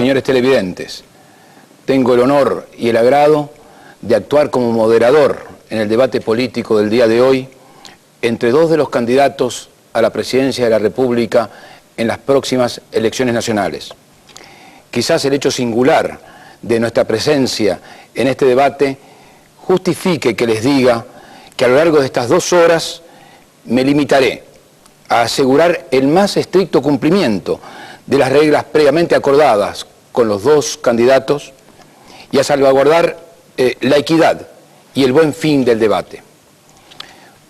señores televidentes, tengo el honor y el agrado de actuar como moderador en el debate político del día de hoy entre dos de los candidatos a la presidencia de la República en las próximas elecciones nacionales. Quizás el hecho singular de nuestra presencia en este debate justifique que les diga que a lo largo de estas 2 horas me limitaré a asegurar el más estricto cumplimiento de las reglas previamente acordadas con los dos candidatos y a salvaguardar la equidad y el buen fin del debate.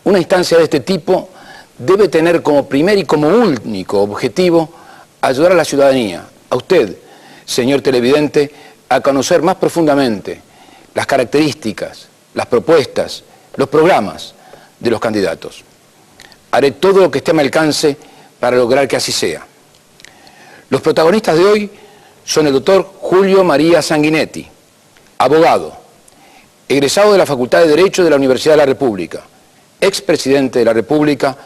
Una instancia de este tipo debe tener como primer y como único objetivo ayudar a la ciudadanía, a usted, señor televidente, a conocer más profundamente las características, las propuestas, los programas de los candidatos. Haré todo lo que esté a mi alcance para lograr que así sea. Los protagonistas de hoy son el doctor Julio María Sanguinetti, abogado, egresado de la Facultad de Derecho de la Universidad de la República, expresidente de la República,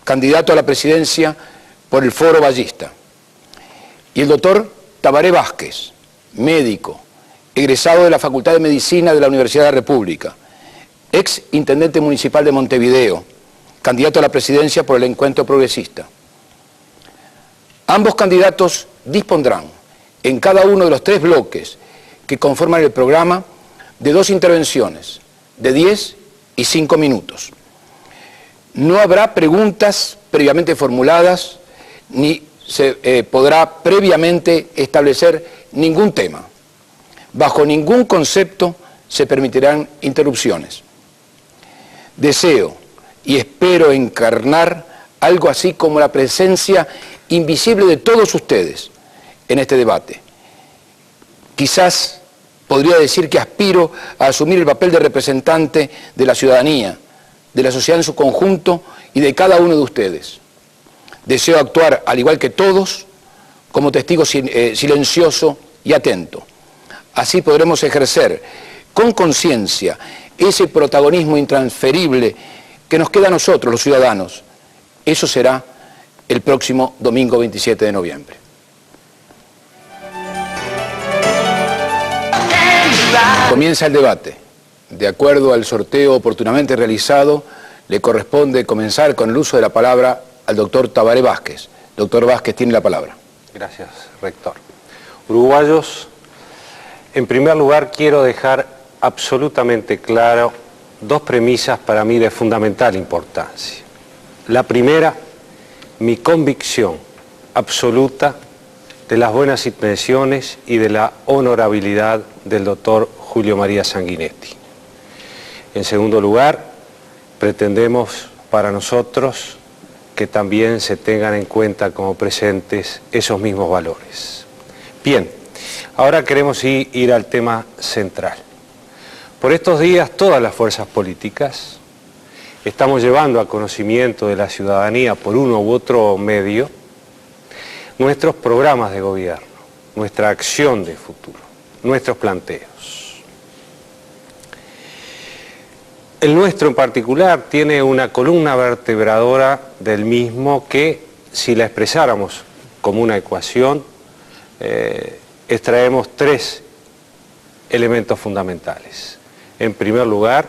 candidato a la presidencia por el Foro Ballista. Y el doctor Tabaré Vázquez, médico, egresado de la Facultad de Medicina de la Universidad de la República, ex intendente municipal de Montevideo, candidato a la presidencia por el Encuentro Progresista. Ambos candidatos dispondrán en cada uno de los 3 bloques que conforman el programa de 2 intervenciones de 10 y 5 minutos. No habrá preguntas previamente formuladas ni se podrá previamente establecer ningún tema. Bajo ningún concepto se permitirán interrupciones. Deseo y espero encarnar algo así como la presencia invisible de todos ustedes en este debate. Quizás podría decir que aspiro a asumir el papel de representante de la ciudadanía, de la sociedad en su conjunto y de cada uno de ustedes. Deseo actuar, al igual que todos, como testigo silencioso y atento. Así podremos ejercer con conciencia ese protagonismo intransferible que nos queda a nosotros, los ciudadanos. Eso será el próximo domingo 27 de noviembre. Comienza el debate. De acuerdo al sorteo oportunamente realizado, le corresponde comenzar con el uso de la palabra al doctor Tabaré Vázquez. Doctor Vázquez, tiene la palabra. Gracias, rector. Uruguayos, en primer lugar quiero dejar absolutamente claro 2 premisas para mí de fundamental importancia. La primera, mi convicción absoluta de las buenas intenciones y de la honorabilidad del doctor Julio María Sanguinetti. En segundo lugar, pretendemos para nosotros que también se tengan en cuenta como presentes esos mismos valores. Bien, ahora queremos ir al tema central. Por estos días todas las fuerzas políticas estamos llevando a conocimiento de la ciudadanía por uno u otro medio nuestros programas de gobierno, nuestra acción de futuro, nuestros planteos. El nuestro en particular tiene una columna vertebradora del mismo que, si la expresáramos como una ecuación, extraemos 3 elementos fundamentales. En primer lugar,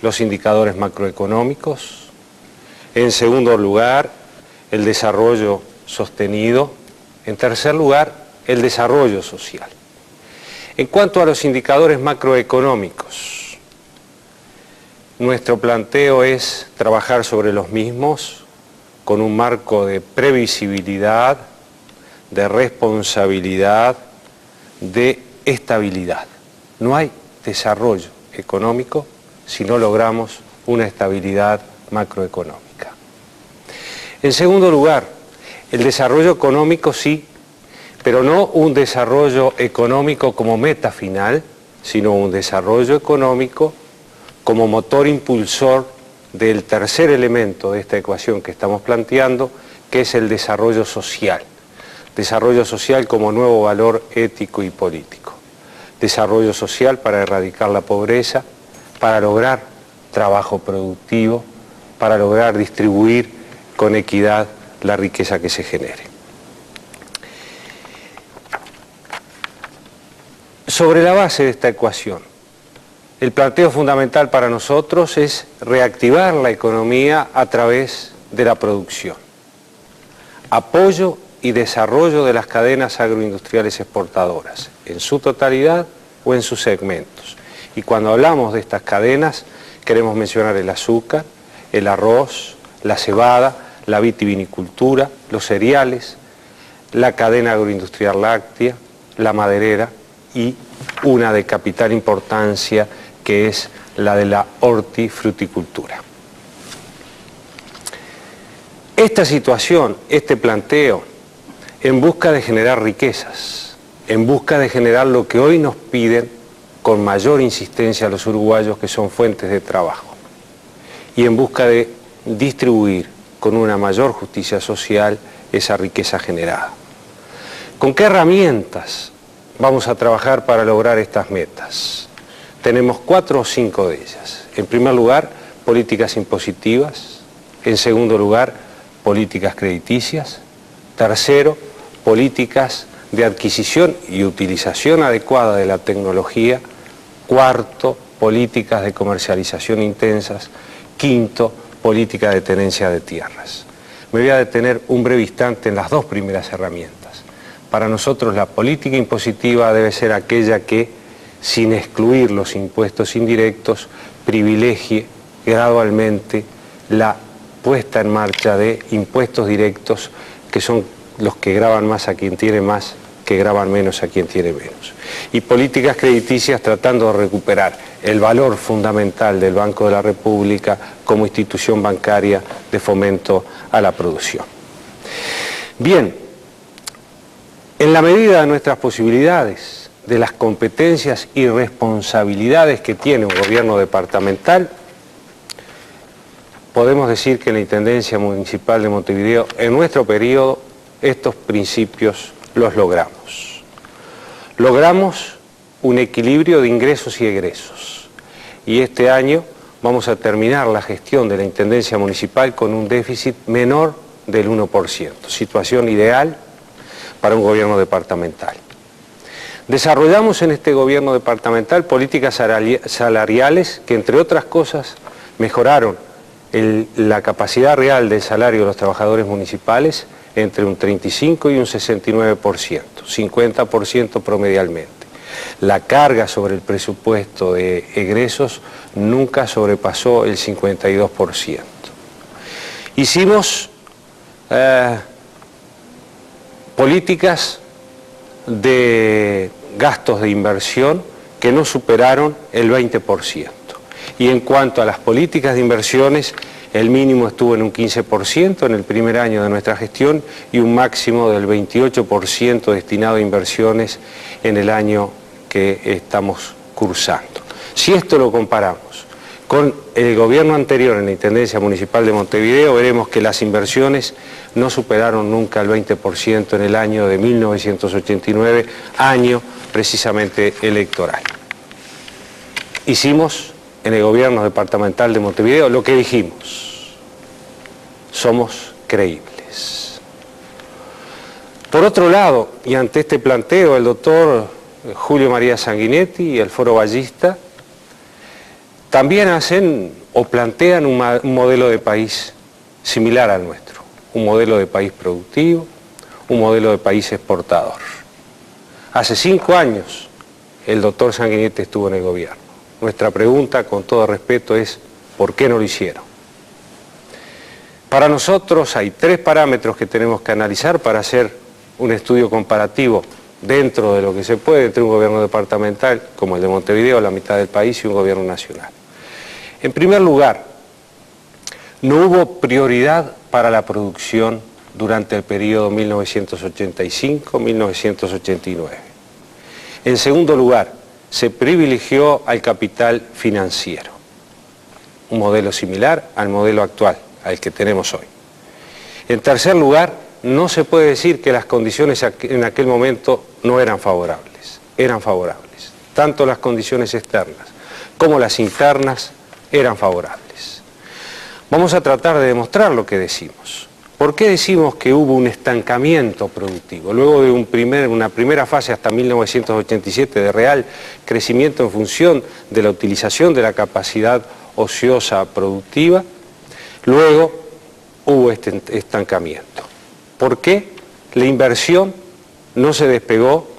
los indicadores macroeconómicos. En segundo lugar, el desarrollo sostenido. En tercer lugar, el desarrollo social. En cuanto a los indicadores macroeconómicos, nuestro planteo es trabajar sobre los mismos con un marco de previsibilidad, de responsabilidad, de estabilidad. No hay desarrollo económico si no logramos una estabilidad macroeconómica. En segundo lugar, el desarrollo económico sí, pero no un desarrollo económico como meta final, sino un desarrollo económico como motor impulsor del tercer elemento de esta ecuación que estamos planteando, que es el desarrollo social. Desarrollo social como nuevo valor ético y político. Desarrollo social para erradicar la pobreza, para lograr trabajo productivo, para lograr distribuir con equidad la riqueza que se genere. Sobre la base de esta ecuación, el planteo fundamental para nosotros es reactivar la economía a través de la producción, apoyo y desarrollo de las cadenas agroindustriales exportadoras, en su totalidad o en sus segmentos. Y cuando hablamos de estas cadenas, queremos mencionar el azúcar, el arroz, la cebada, la vitivinicultura, los cereales, la cadena agroindustrial láctea, la maderera y una de capital importancia que es la de la hortifruticultura. Esta situación, este planteo, en busca de generar riquezas, en busca de generar lo que hoy nos piden con mayor insistencia los uruguayos, que son fuentes de trabajo, y en busca de distribuir con una mayor justicia social esa riqueza generada. ¿Con qué herramientas vamos a trabajar para lograr estas metas? Tenemos 4 o 5 de ellas. En primer lugar, políticas impositivas. En segundo lugar, políticas crediticias. Tercero, políticas de adquisición y utilización adecuada de la tecnología. Cuarto, políticas de comercialización intensas. Quinto, política de tenencia de tierras. Me voy a detener un breve instante en las 2 primeras herramientas. Para nosotros la política impositiva debe ser aquella que, sin excluir los impuestos indirectos, privilegie gradualmente la puesta en marcha de impuestos directos, que son los que gravan más a quien tiene más, que gravan menos a quien tiene menos. Y políticas crediticias tratando de recuperar el valor fundamental del Banco de la República como institución bancaria de fomento a la producción. Bien, en la medida de nuestras posibilidades, de las competencias y responsabilidades que tiene un gobierno departamental, podemos decir que en la Intendencia Municipal de Montevideo, en nuestro periodo, estos principios los logramos. Logramos un equilibrio de ingresos y egresos. Y este año vamos a terminar la gestión de la Intendencia Municipal con un déficit menor del 1%, situación ideal para un gobierno departamental. Desarrollamos en este gobierno departamental políticas salariales que, entre otras cosas, mejoraron la capacidad real del salario de los trabajadores municipales entre un 35 y un 69%, 50% promedialmente. La carga sobre el presupuesto de egresos nunca sobrepasó el 52%. Hicimos políticas de gastos de inversión que no superaron el 20%. Y en cuanto a las políticas de inversiones, el mínimo estuvo en un 15% en el primer año de nuestra gestión y un máximo del 28% destinado a inversiones en el año que estamos cursando. Si esto lo comparamos con el gobierno anterior en la Intendencia Municipal de Montevideo, veremos que las inversiones no superaron nunca el 20% en el año de 1989, año precisamente electoral. Hicimos en el gobierno departamental de Montevideo lo que dijimos: somos creíbles. Por otro lado, y ante este planteo, el doctor Julio María Sanguinetti y el Foro Ballista también hacen o plantean un modelo de país similar al nuestro, un modelo de país productivo, un modelo de país exportador. Hace 5 años el doctor Sanguinetti estuvo en el gobierno. Nuestra pregunta, con todo respeto, es ¿por qué no lo hicieron? Para nosotros hay 3 parámetros que tenemos que analizar para hacer un estudio comparativo dentro de lo que se puede entre un gobierno departamental como el de Montevideo, la mitad del país, y un gobierno nacional. En primer lugar, no hubo prioridad para la producción durante el periodo 1985-1989. En segundo lugar, se privilegió al capital financiero, un modelo similar al modelo actual, al que tenemos hoy. En tercer lugar, no se puede decir que las condiciones en aquel momento no eran favorables, eran favorables. Tanto las condiciones externas como las internas eran favorables. Vamos a tratar de demostrar lo que decimos. ¿Por qué decimos que hubo un estancamiento productivo? Luego de una primera fase hasta 1987 de real crecimiento en función de la utilización de la capacidad ociosa productiva, luego hubo este estancamiento. ¿Por qué? La inversión no se despegó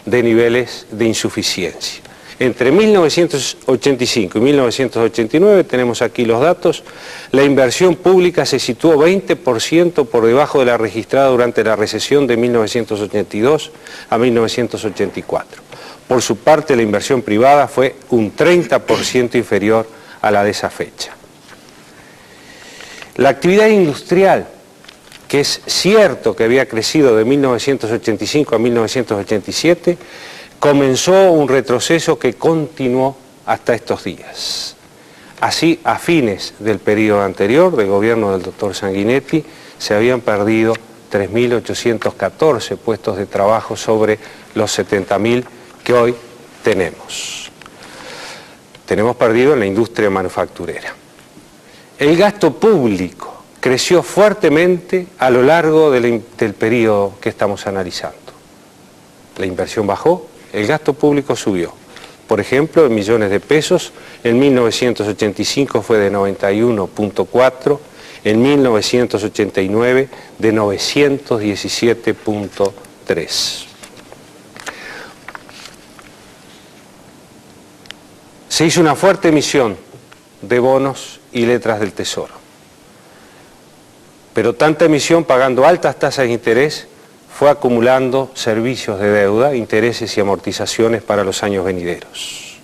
de niveles de insuficiencia. Entre 1985 y 1989, tenemos aquí los datos, la inversión pública se situó 20% por debajo de la registrada durante la recesión de 1982 a 1984. Por su parte, la inversión privada fue un 30% inferior a la de esa fecha. La actividad industrial, que es cierto que había crecido de 1985 a 1987, comenzó un retroceso que continuó hasta estos días. Así, a fines del periodo anterior, del gobierno del doctor Sanguinetti, se habían perdido 3.814 puestos de trabajo sobre los 70.000 que hoy tenemos. Tenemos perdido en la industria manufacturera. El gasto público creció fuertemente a lo largo del periodo que estamos analizando. La inversión bajó, el gasto público subió. Por ejemplo, en millones de pesos, en 1985 fue de 91.4, en 1989 de 917.3. Se hizo una fuerte emisión de bonos y letras del Tesoro. Pero tanta emisión pagando altas tasas de interés fue acumulando servicios de deuda, intereses y amortizaciones para los años venideros.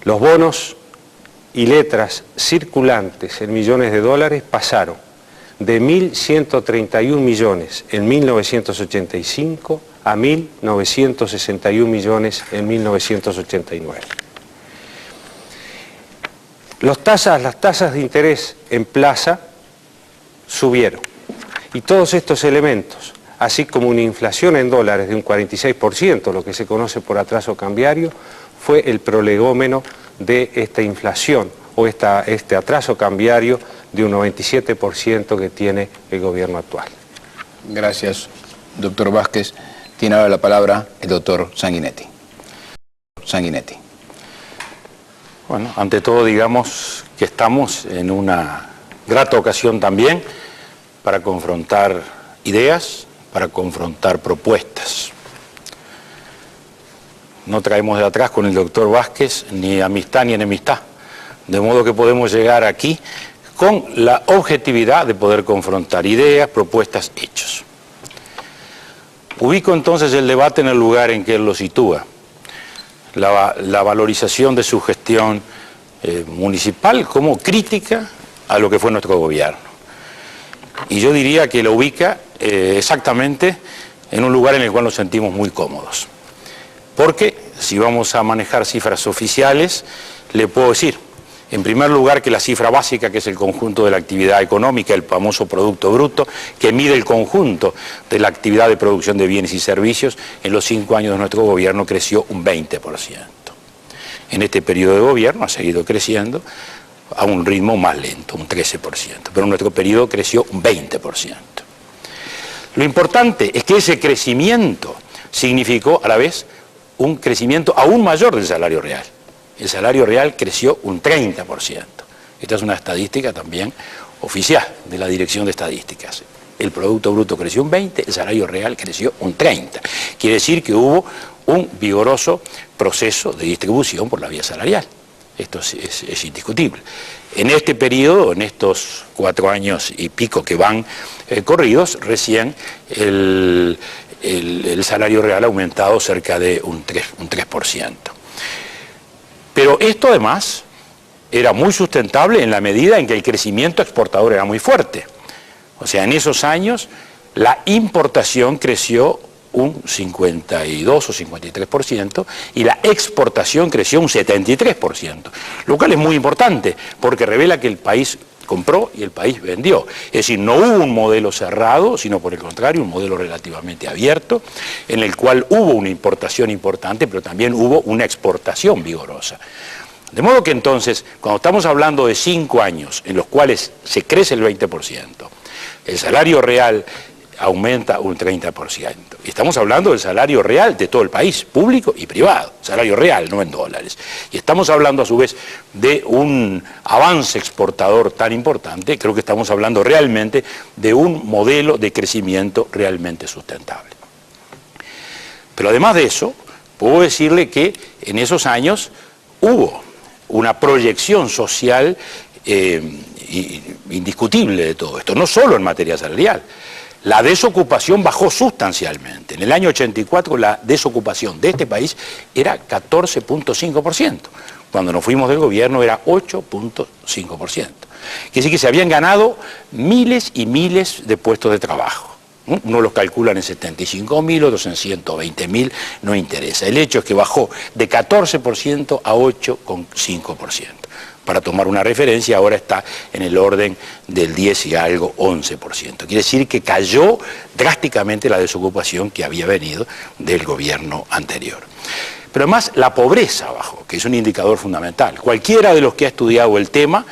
Los bonos y letras circulantes en millones de dólares pasaron de 1.131 millones en 1985 a 1.961 millones en 1989. Las tasas de interés en plaza subieron y todos estos elementos, así como una inflación en dólares de un 46%, lo que se conoce por atraso cambiario, fue el prolegómeno de esta inflación o este atraso cambiario de un 97% que tiene el gobierno actual. Gracias, doctor Vázquez. Tiene ahora la palabra el doctor Sanguinetti. Sanguinetti. Bueno, ante todo digamos que estamos en una grata ocasión también para confrontar ideas, para confrontar propuestas. No traemos de atrás con el doctor Vázquez ni amistad ni enemistad, de modo que podemos llegar aquí con la objetividad de poder confrontar ideas, propuestas, hechos. Ubico entonces el debate en el lugar en que él lo sitúa. La valorización de su gestión municipal como crítica a lo que fue nuestro gobierno. Y yo diría que lo ubica exactamente en un lugar en el cual nos sentimos muy cómodos. Porque si vamos a manejar cifras oficiales, le puedo decir, en primer lugar, que la cifra básica, que es el conjunto de la actividad económica, el famoso Producto Bruto, que mide el conjunto de la actividad de producción de bienes y servicios, en los 5 años de nuestro gobierno creció un 20%. En este periodo de gobierno ha seguido creciendo a un ritmo más lento, un 13%, pero en nuestro periodo creció un 20%. Lo importante es que ese crecimiento significó a la vez un crecimiento aún mayor del salario real. El salario real creció un 30%. Esta es una estadística también oficial de la Dirección de Estadísticas. El Producto Bruto creció un 20%, el salario real creció un 30%. Quiere decir que hubo un vigoroso proceso de distribución por la vía salarial. Esto es indiscutible. En este periodo, en estos 4 años y pico que van corridos, recién el salario real ha aumentado cerca de un 3%. Pero esto además era muy sustentable en la medida en que el crecimiento exportador era muy fuerte. O sea, en esos años la importación creció un 52 o 53% y la exportación creció un 73%, lo cual es muy importante porque revela que el país compró y el país vendió. Es decir, no hubo un modelo cerrado, sino por el contrario, un modelo relativamente abierto, en el cual hubo una importación importante, pero también hubo una exportación vigorosa. De modo que entonces, cuando estamos hablando de 5 años en los cuales se crece el 20%, el salario real aumenta un 30%. Y estamos hablando del salario real de todo el país, público y privado, salario real, no en dólares. Y estamos hablando a su vez de un avance exportador tan importante, creo que estamos hablando realmente de un modelo de crecimiento realmente sustentable. Pero además de eso, puedo decirle que en esos años hubo una proyección social indiscutible de todo esto, no solo en materia salarial. La desocupación bajó sustancialmente. En el año 84 la desocupación de este país era 14.5%. Cuando nos fuimos del gobierno era 8.5%. Quiere decir que se habían ganado miles y miles de puestos de trabajo. Unos los calculan en 75.000, otros en 120.000, no interesa. El hecho es que bajó de 14% a 8,5%. Para tomar una referencia, ahora está en el orden del 10 y algo, 11%. Quiere decir que cayó drásticamente la desocupación que había venido del gobierno anterior. Pero además la pobreza bajó, que es un indicador fundamental. Cualquiera de los que ha estudiado el tema,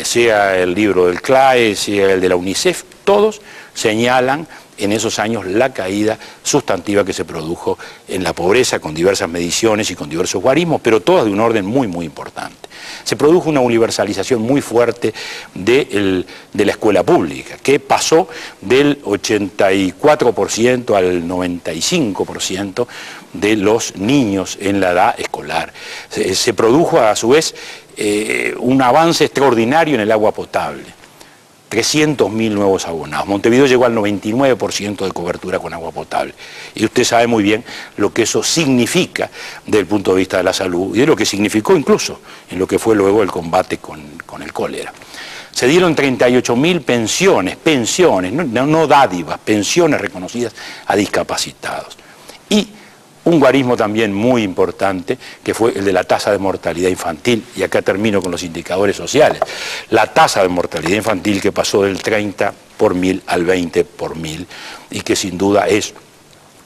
sea el libro del CLAE, sea el de la UNICEF, todos señalan en esos años la caída sustantiva que se produjo en la pobreza con diversas mediciones y con diversos guarismos, pero todas de un orden muy, muy importante. Se produjo una universalización muy fuerte de la escuela pública, que pasó del 84% al 95% de los niños en la edad escolar. Se produjo a su vez un avance extraordinario en el agua potable. 300.000 nuevos abonados. Montevideo llegó al 99% de cobertura con agua potable. Y usted sabe muy bien lo que eso significa desde el punto de vista de la salud y de lo que significó incluso en lo que fue luego el combate con el cólera. Se dieron 38.000 pensiones, no dádivas, pensiones reconocidas a discapacitados. Y un guarismo también muy importante, que fue el de la tasa de mortalidad infantil, y acá termino con los indicadores sociales. La tasa de mortalidad infantil que pasó del 30 por 1000 al 20 por 1000, y que sin duda es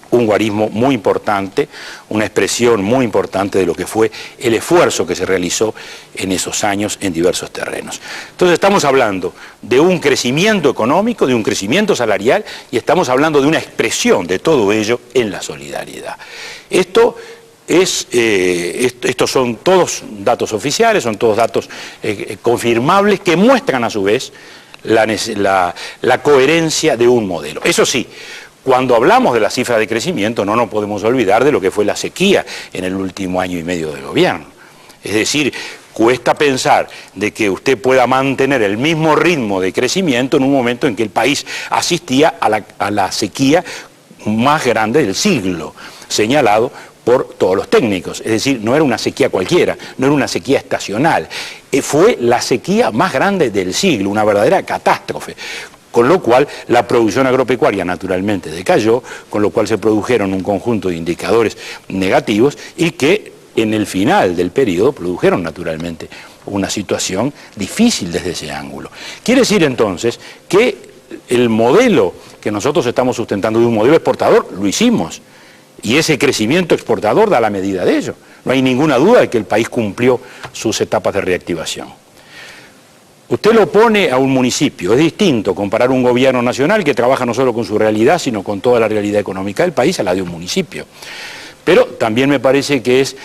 un guarismo muy importante, una expresión muy importante de lo que fue el esfuerzo que se realizó en esos años en diversos terrenos. Entonces estamos hablando de un crecimiento económico, de un crecimiento salarial, y estamos hablando de una expresión de todo ello en la solidaridad. Estos son todos datos oficiales, son todos datos confirmables que muestran a su vez la coherencia de un modelo. Eso sí, cuando hablamos de la cifra de crecimiento no nos podemos olvidar de lo que fue la sequía en el último año y medio de gobierno. Es decir, cuesta pensar de que usted pueda mantener el mismo ritmo de crecimiento en un momento en que el país asistía a la sequía más grande del siglo, señalado por todos los técnicos. Es decir, no era una sequía cualquiera, no era una sequía estacional, fue la sequía más grande del siglo, una verdadera catástrofe. Con lo cual la producción agropecuaria naturalmente decayó, con lo cual se produjeron un conjunto de indicadores negativos y que en el final del periodo produjeron naturalmente una situación difícil desde ese ángulo. Quiere decir entonces que el modelo que nosotros estamos sustentando de un modelo exportador, lo hicimos, y ese crecimiento exportador da la medida de ello. No hay ninguna duda de que el país cumplió sus etapas de reactivación. Usted lo pone a un municipio, es distinto comparar un gobierno nacional que trabaja no solo con su realidad, sino con toda la realidad económica del país a la de un municipio. Pero también me parece que es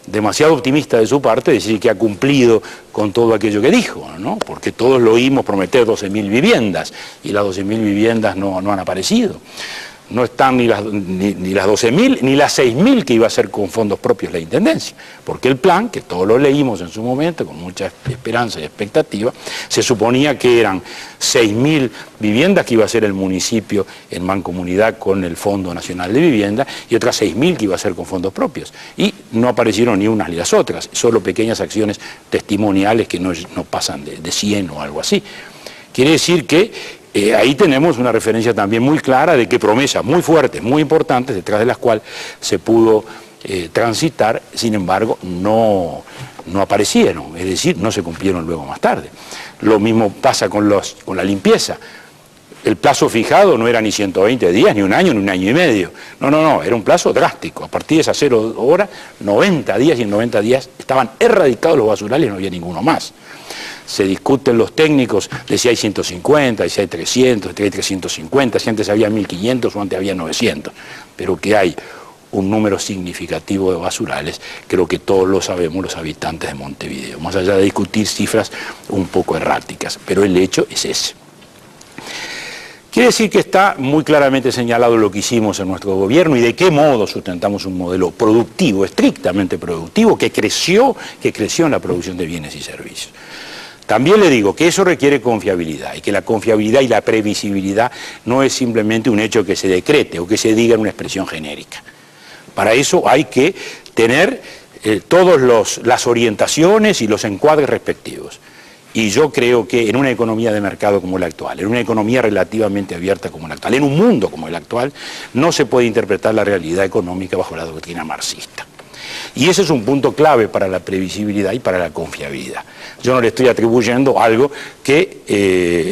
demasiado optimista de su parte decir que ha cumplido con todo aquello que dijo, ¿no? Porque todos lo oímos prometer 12.000 viviendas y las 12.000 viviendas no han aparecido. No están ni las 12.000 ni las 6.000 que iba a ser con fondos propios la Intendencia, porque el plan, que todos lo leímos en su momento con mucha esperanza y expectativa, se suponía que eran 6.000 viviendas que iba a ser el municipio en mancomunidad con el Fondo Nacional de Vivienda y otras 6.000 que iba a ser con fondos propios. Y no aparecieron ni unas ni las otras, solo pequeñas acciones testimoniales que no pasan de 100 o algo así. Quiere decir que ahí tenemos una referencia también muy clara de que promesas muy fuertes, muy importantes, detrás de las cuales se pudo transitar, sin embargo, no aparecieron, es decir, no se cumplieron luego más tarde. Lo mismo pasa con la limpieza. el plazo fijado no era ni 120 días, ni un año y medio. No, era un plazo drástico. A partir de esas 0 horas, 90 días, y en 90 días estaban erradicados los basurales y no había ninguno más. Se discuten los técnicos de si hay 150, de si hay 300, de si hay 350, si antes había 1500 o antes había 900, pero que hay un número significativo de basurales, creo que todos lo sabemos los habitantes de Montevideo, más allá de discutir cifras un poco erráticas, pero el hecho es ese. Quiere decir que está muy claramente señalado lo que hicimos en nuestro gobierno y de qué modo sustentamos un modelo productivo, estrictamente productivo, que creció en la producción de bienes y servicios. También le digo que eso requiere confiabilidad y que la confiabilidad y la previsibilidad no es simplemente un hecho que se decrete o que se diga en una expresión genérica. Para eso hay que tener todas las orientaciones y los encuadres respectivos. Y yo creo que en una economía de mercado como la actual, en una economía relativamente abierta como la actual, en un mundo como el actual, no se puede interpretar la realidad económica bajo la doctrina marxista. Y ese es un punto clave para la previsibilidad y para la confiabilidad. Yo no le estoy atribuyendo algo que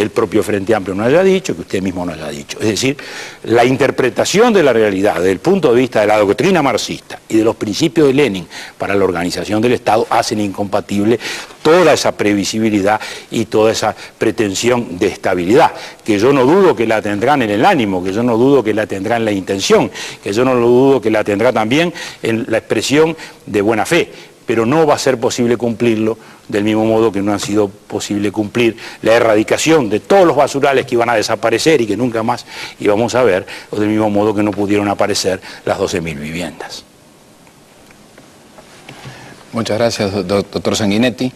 el propio Frente Amplio no haya dicho, que usted mismo no haya dicho. Es decir, la interpretación de la realidad desde el punto de vista de la doctrina marxista y de los principios de Lenin para la organización del Estado hacen incompatible toda esa previsibilidad y toda esa pretensión de estabilidad, que yo no dudo que la tendrán en el ánimo, que yo no dudo que la tendrán en la intención, que yo no lo dudo que la tendrá también en la expresión de buena fe, pero no va a ser posible cumplirlo del mismo modo que no ha sido posible cumplir la erradicación de todos los basurales que iban a desaparecer y que nunca más íbamos a ver, o del mismo modo que no pudieron aparecer las 12.000 viviendas. Muchas gracias, doctor Sanguinetti.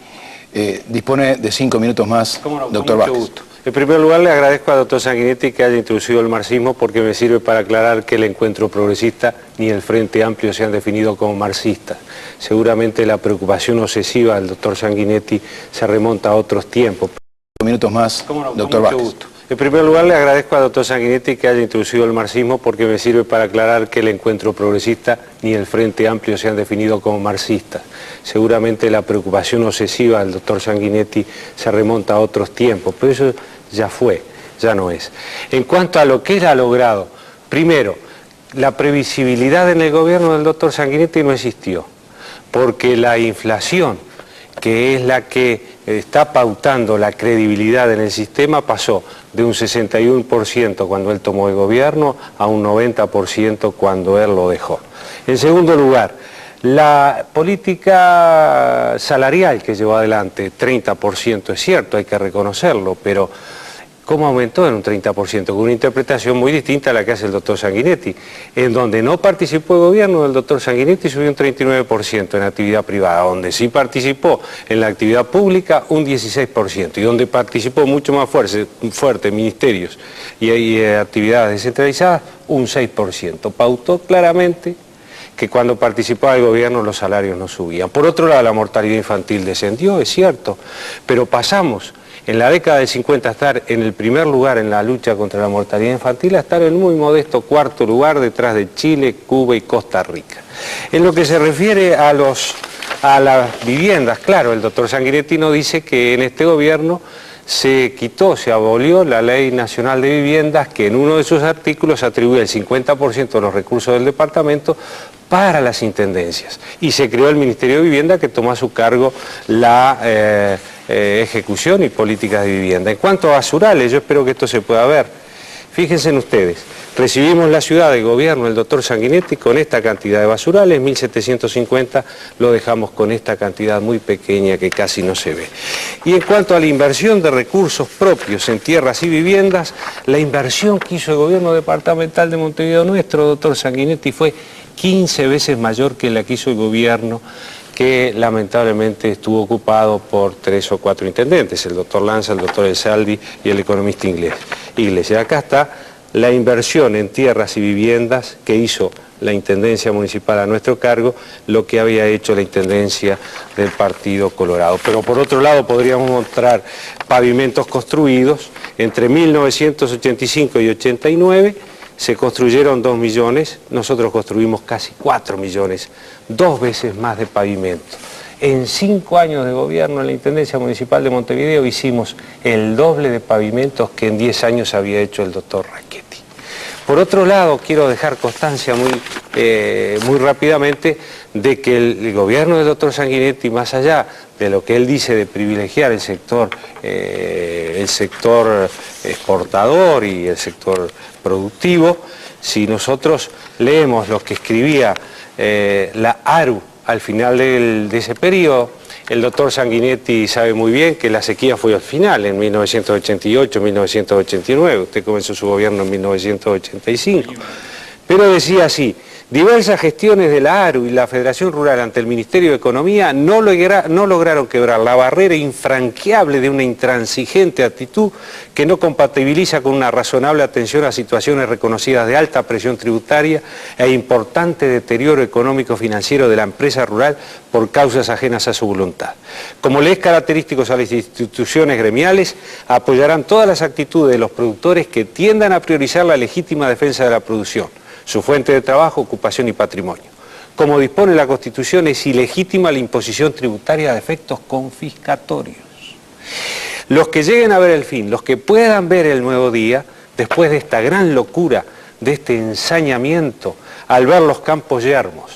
Dispone de 5 minutos más, doctor Vázquez. Gusto. En primer lugar, le agradezco al doctor Sanguinetti que haya introducido el marxismo porque me sirve para aclarar que el Encuentro Progresista ni el Frente Amplio se han definido como marxistas. Seguramente la preocupación obsesiva del doctor Sanguinetti se remonta a otros tiempos. 5 minutos más, doctor Vázquez. Gusto. En primer lugar, le agradezco al doctor Sanguinetti que haya introducido el marxismo porque me sirve para aclarar que el Encuentro Progresista ni el Frente Amplio se han definido como marxistas. Seguramente la preocupación obsesiva del doctor Sanguinetti se remonta a otros tiempos, pero eso ya fue, ya no es. En cuanto a lo que él ha logrado, primero, la previsibilidad en el gobierno del doctor Sanguinetti no existió, porque la inflación, que es la que está pautando la credibilidad en el sistema, pasó de un 61% cuando él tomó el gobierno a un 90% cuando él lo dejó. En segundo lugar, la política salarial que llevó adelante, 30% es cierto, hay que reconocerlo, pero ¿cómo aumentó en un 30%? Con una interpretación muy distinta a la que hace el doctor Sanguinetti. En donde no participó el gobierno del doctor Sanguinetti subió un 39% en actividad privada, donde sí participó en la actividad pública un 16%, y donde participó mucho más fuerte ministerios y actividades descentralizadas un 6%. Pautó claramente que cuando participaba el gobierno los salarios no subían. Por otro lado, la mortalidad infantil descendió, es cierto, pero pasamos en la década del 50 a estar en el primer lugar en la lucha contra la mortalidad infantil a estar en muy modesto cuarto lugar detrás de Chile, Cuba y Costa Rica. En lo que se refiere a las viviendas, claro, el doctor Sanguinetti nos dice que en este gobierno se abolió la Ley Nacional de Viviendas, que en uno de sus artículos atribuye el 50% de los recursos del departamento para las intendencias. Y se creó el Ministerio de Vivienda, que toma a su cargo la ejecución y políticas de vivienda. En cuanto a basurales, yo espero que esto se pueda ver. Fíjense en ustedes, recibimos la ciudad del gobierno del doctor Sanguinetti con esta cantidad de basurales, 1.750, lo dejamos con esta cantidad muy pequeña que casi no se ve. Y en cuanto a la inversión de recursos propios en tierras y viviendas, la inversión que hizo el gobierno departamental de Montevideo nuestro, doctor Sanguinetti, fue 15 veces mayor que la que hizo el gobierno, que lamentablemente estuvo ocupado por 3 o 4 intendentes, el doctor Lanza, el doctor El Salvi y el economista Iglesias. Acá está la inversión en tierras y viviendas que hizo la Intendencia Municipal a nuestro cargo, lo que había hecho la Intendencia del Partido Colorado. Pero por otro lado podríamos mostrar pavimentos construidos entre 1985 y 89, se construyeron 2 millones, nosotros construimos casi 4 millones, 2 veces más de pavimento. En 5 años de gobierno en la Intendencia Municipal de Montevideo hicimos el doble de pavimentos que en 10 años había hecho el doctor Rachetti. Por otro lado, quiero dejar constancia muy rápidamente de que el gobierno del doctor Sanguinetti, más allá de lo que él dice de privilegiar el sector exportador y el sector productivo, si nosotros leemos lo que escribía la ARU al final de ese periodo, el doctor Sanguinetti sabe muy bien que la sequía fue al final, en 1988, 1989, usted comenzó su gobierno en 1985, pero decía así: diversas gestiones de la ARU y la Federación Rural ante el Ministerio de Economía no lograron quebrar la barrera infranqueable de una intransigente actitud que no compatibiliza con una razonable atención a situaciones reconocidas de alta presión tributaria e importante deterioro económico-financiero de la empresa rural por causas ajenas a su voluntad. Como le es característico a las instituciones gremiales, apoyarán todas las actitudes de los productores que tiendan a priorizar la legítima defensa de la producción, su fuente de trabajo, ocupación y patrimonio. Como dispone la Constitución, es ilegítima la imposición tributaria de efectos confiscatorios. Los que lleguen a ver el fin, los que puedan ver el nuevo día, después de esta gran locura, de este ensañamiento, al ver los campos yermos,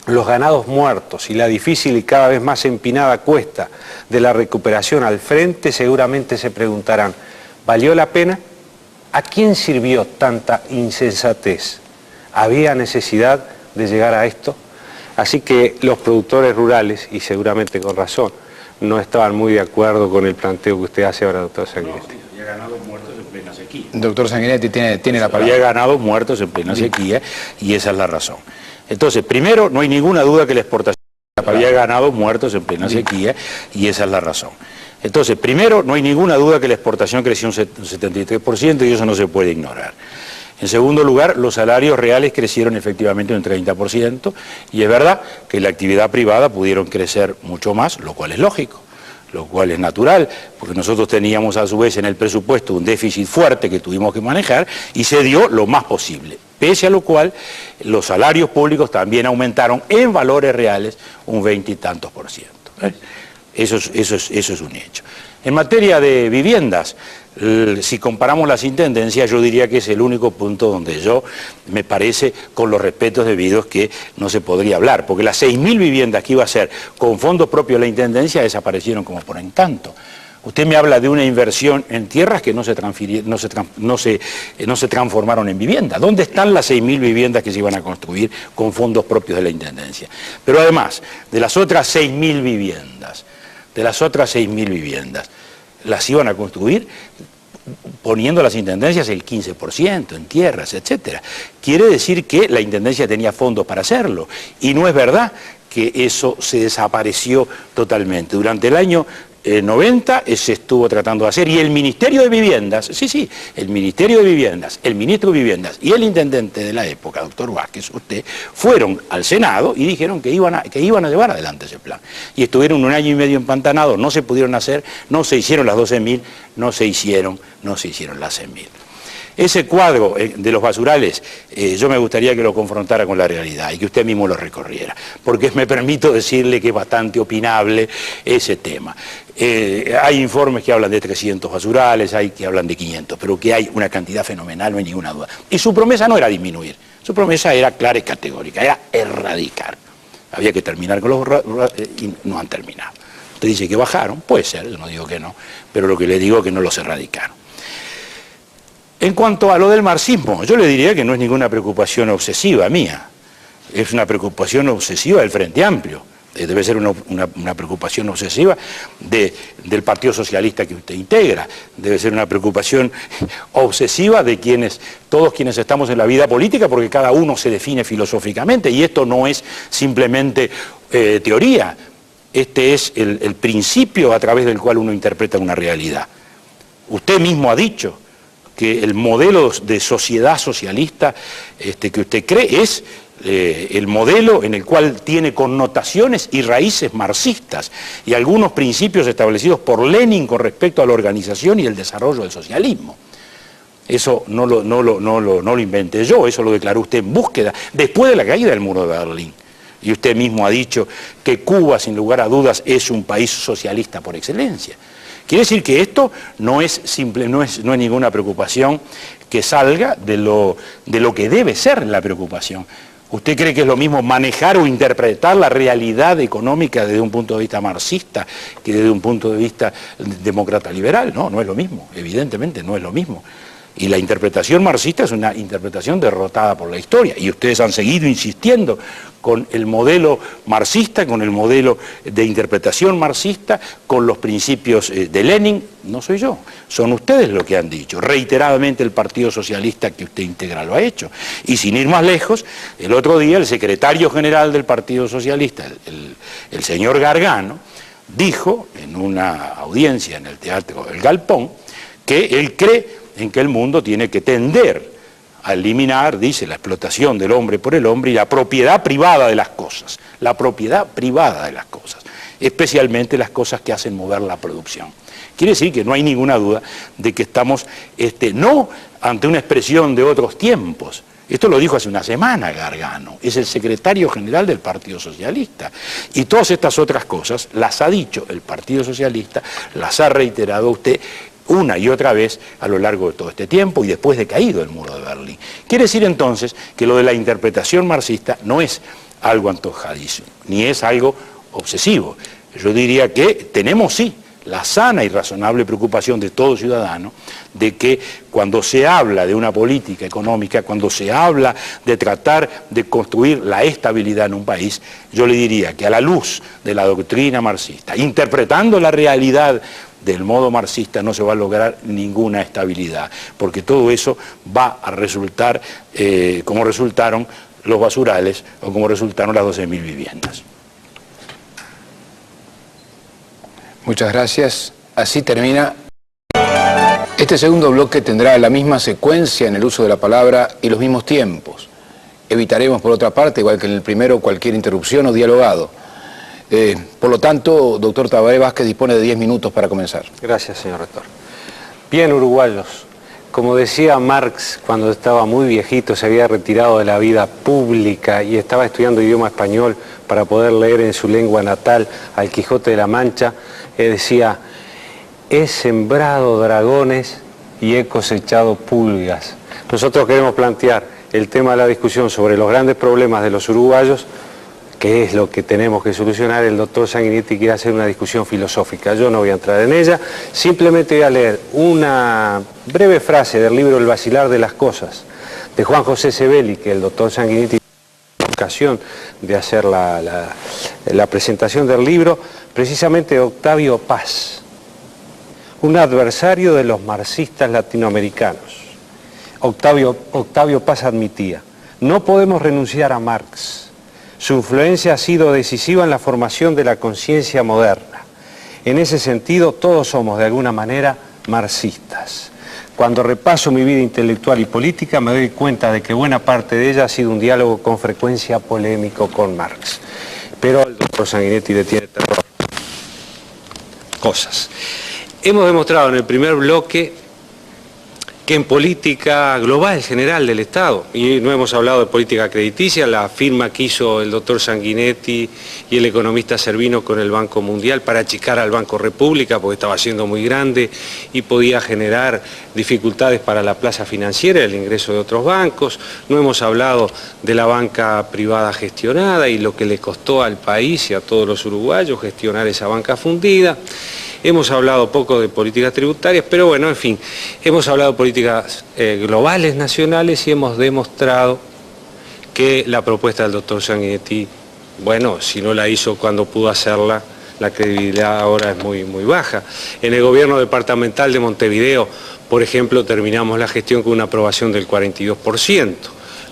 los ganados muertos y la difícil y cada vez más empinada cuesta de la recuperación al frente, seguramente se preguntarán: ¿valió la pena? ¿A quién sirvió tanta insensatez? ¿Había necesidad de llegar a esto? Así que los productores rurales, y seguramente con razón, no estaban muy de acuerdo con el planteo que usted hace ahora, doctor Sanguinetti. No, había ganado muertos en plena sequía. Doctor Sanguinetti tiene la palabra. Había ganado muertos en plena sequía, y esa es la razón. Entonces, primero, no hay ninguna duda que la exportación había ganado muertos en plena sequía, y esa es la razón. Entonces, primero, no hay ninguna duda que la exportación creció un 73% y eso no se puede ignorar. En segundo lugar, los salarios reales crecieron efectivamente un 30% y es verdad que la actividad privada pudieron crecer mucho más, lo cual es lógico, lo cual es natural, porque nosotros teníamos a su vez en el presupuesto un déficit fuerte que tuvimos que manejar y se dio lo más posible, pese a lo cual los salarios públicos también aumentaron en valores reales un 20 y tantos %. Eso es un hecho. En materia de viviendas, si comparamos las intendencias, yo diría que es el único punto donde yo, me parece, con los respetos debidos, que no se podría hablar, porque las 6.000 viviendas que iba a ser con fondos propios de la intendencia desaparecieron como por encanto. Usted me habla de una inversión en tierras que no se transformaron en vivienda. ¿Dónde están las 6.000 viviendas que se iban a construir con fondos propios de la intendencia? Pero además, de las otras 6.000 viviendas, las iban a construir poniendo a las intendencias el 15% en tierras, etc. Quiere decir que la intendencia tenía fondos para hacerlo, y no es verdad que eso se desapareció totalmente. Durante el año 90 se estuvo tratando de hacer, y el Ministerio de Viviendas, el Ministerio de Viviendas, el Ministro de Viviendas y el Intendente de la época, doctor Vázquez, usted, fueron al Senado y dijeron que iban a llevar adelante ese plan. Y estuvieron 1 año y medio empantanados, no se pudieron hacer, no se hicieron las 12.000, no se hicieron las 100.000. Ese cuadro de los basurales, yo me gustaría que lo confrontara con la realidad y que usted mismo lo recorriera, porque me permito decirle que es bastante opinable ese tema. Hay informes que hablan de 300 basurales, hay que hablan de 500, pero que hay una cantidad fenomenal, no hay ninguna duda. Y su promesa no era disminuir, su promesa era clara y categórica, era erradicar. Había que terminar con los y no han terminado. Usted dice que bajaron, puede ser, yo no digo que no, pero lo que le digo es que no los erradicaron. En cuanto a lo del marxismo, yo le diría que no es ninguna preocupación obsesiva mía, es una preocupación obsesiva del Frente Amplio, debe ser una preocupación obsesiva del Partido Socialista que usted integra, debe ser una preocupación obsesiva de todos quienes estamos en la vida política, porque cada uno se define filosóficamente, y esto no es simplemente teoría, este es el principio a través del cual uno interpreta una realidad. Usted mismo ha dicho que el modelo de sociedad socialista que usted cree es el modelo en el cual tiene connotaciones y raíces marxistas y algunos principios establecidos por Lenin con respecto a la organización y el desarrollo del socialismo. Eso no lo inventé yo, eso lo declaró usted en Búsqueda, después de la caída del muro de Berlín. Y usted mismo ha dicho que Cuba, sin lugar a dudas, es un país socialista por excelencia. Quiere decir que esto no es ninguna preocupación que salga de lo que debe ser la preocupación. ¿Usted cree que es lo mismo manejar o interpretar la realidad económica desde un punto de vista marxista que desde un punto de vista demócrata liberal? No, no es lo mismo, evidentemente no es lo mismo. Y la interpretación marxista es una interpretación derrotada por la historia. Y ustedes han seguido insistiendo con el modelo marxista, con el modelo de interpretación marxista, con los principios de Lenin. No soy yo, son ustedes los que han dicho. Reiteradamente el Partido Socialista que usted integra lo ha hecho. Y sin ir más lejos, el otro día el secretario general del Partido Socialista, el señor Gargano, dijo en una audiencia en el Teatro El Galpón que él cree en que el mundo tiene que tender a eliminar, dice, la explotación del hombre por el hombre y la propiedad privada de las cosas, especialmente las cosas que hacen mover la producción. Quiere decir que no hay ninguna duda de que estamos no ante una expresión de otros tiempos. Esto lo dijo hace una semana Gargano, es el secretario general del Partido Socialista. Y todas estas otras cosas las ha dicho el Partido Socialista, las ha reiterado usted una y otra vez a lo largo de todo este tiempo y después de caído el muro de Berlín. Quiere decir entonces que lo de la interpretación marxista no es algo antojadizo, ni es algo obsesivo. Yo diría que tenemos sí la sana y razonable preocupación de todo ciudadano de que cuando se habla de una política económica, cuando se habla de tratar de construir la estabilidad en un país, yo le diría que a la luz de la doctrina marxista, interpretando la realidad del modo marxista, no se va a lograr ninguna estabilidad, porque todo eso va a resultar como resultaron los basurales o como resultaron las 12.000 viviendas. Muchas gracias. Así termina. Este segundo bloque tendrá la misma secuencia en el uso de la palabra y los mismos tiempos. Evitaremos, por otra parte, igual que en el primero, cualquier interrupción o dialogado. Por lo tanto, doctor Tabaré Vázquez dispone de 10 minutos para comenzar. Gracias, señor rector. Bien, uruguayos, como decía Marx cuando estaba muy viejito, se había retirado de la vida pública y estaba estudiando idioma español para poder leer en su lengua natal al Quijote de la Mancha, decía: he sembrado dragones y he cosechado pulgas. Nosotros queremos plantear el tema de la discusión sobre los grandes problemas de los uruguayos, que es lo que tenemos que solucionar. El doctor Sanguinetti quiere hacer una discusión filosófica, yo no voy a entrar en ella, simplemente voy a leer una breve frase del libro El vacilar de las cosas, de Juan José Sebeli, que el doctor Sanguinetti tuvo ocasión de hacer la presentación del libro, precisamente de Octavio Paz, un adversario de los marxistas latinoamericanos. Octavio Paz admitía: no podemos renunciar a Marx. Su influencia ha sido decisiva en la formación de la conciencia moderna. En ese sentido, todos somos, de alguna manera, marxistas. Cuando repaso mi vida intelectual y política, me doy cuenta de que buena parte de ella ha sido un diálogo con frecuencia polémico con Marx. Pero el doctor Sanguinetti le tiene terror. Cosas. Hemos demostrado en el primer bloque que en política global, general del Estado, y no hemos hablado de política crediticia, la firma que hizo el doctor Sanguinetti y el economista Servino con el Banco Mundial para achicar al Banco República porque estaba siendo muy grande y podía generar dificultades para la plaza financiera, el ingreso de otros bancos. No hemos hablado de la banca privada gestionada y lo que le costó al país y a todos los uruguayos gestionar esa banca fundida. Hemos hablado poco de políticas tributarias, pero bueno, en fin, hemos hablado de políticas globales, nacionales, y hemos demostrado que la propuesta del doctor Sanguinetti, bueno, si no la hizo cuando pudo hacerla, la credibilidad ahora es muy, muy baja. En el gobierno departamental de Montevideo, por ejemplo, terminamos la gestión con una aprobación del 42%.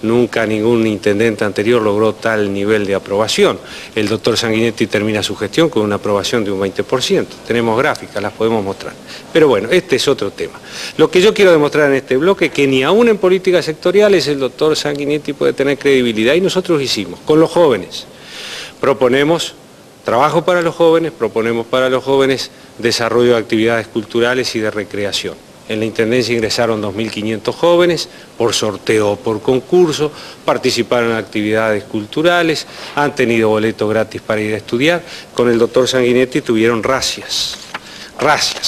Nunca ningún intendente anterior logró tal nivel de aprobación. El doctor Sanguinetti termina su gestión con una aprobación de un 20%. Tenemos gráficas, las podemos mostrar. Pero bueno, este es otro tema. Lo que yo quiero demostrar en este bloque es que ni aún en políticas sectoriales el doctor Sanguinetti puede tener credibilidad. Y nosotros hicimos, con los jóvenes, proponemos trabajo para los jóvenes, proponemos para los jóvenes desarrollo de actividades culturales y de recreación. En la Intendencia ingresaron 2.500 jóvenes, por sorteo o por concurso, participaron en actividades culturales, han tenido boleto gratis para ir a estudiar. Con el doctor Sanguinetti tuvieron racias,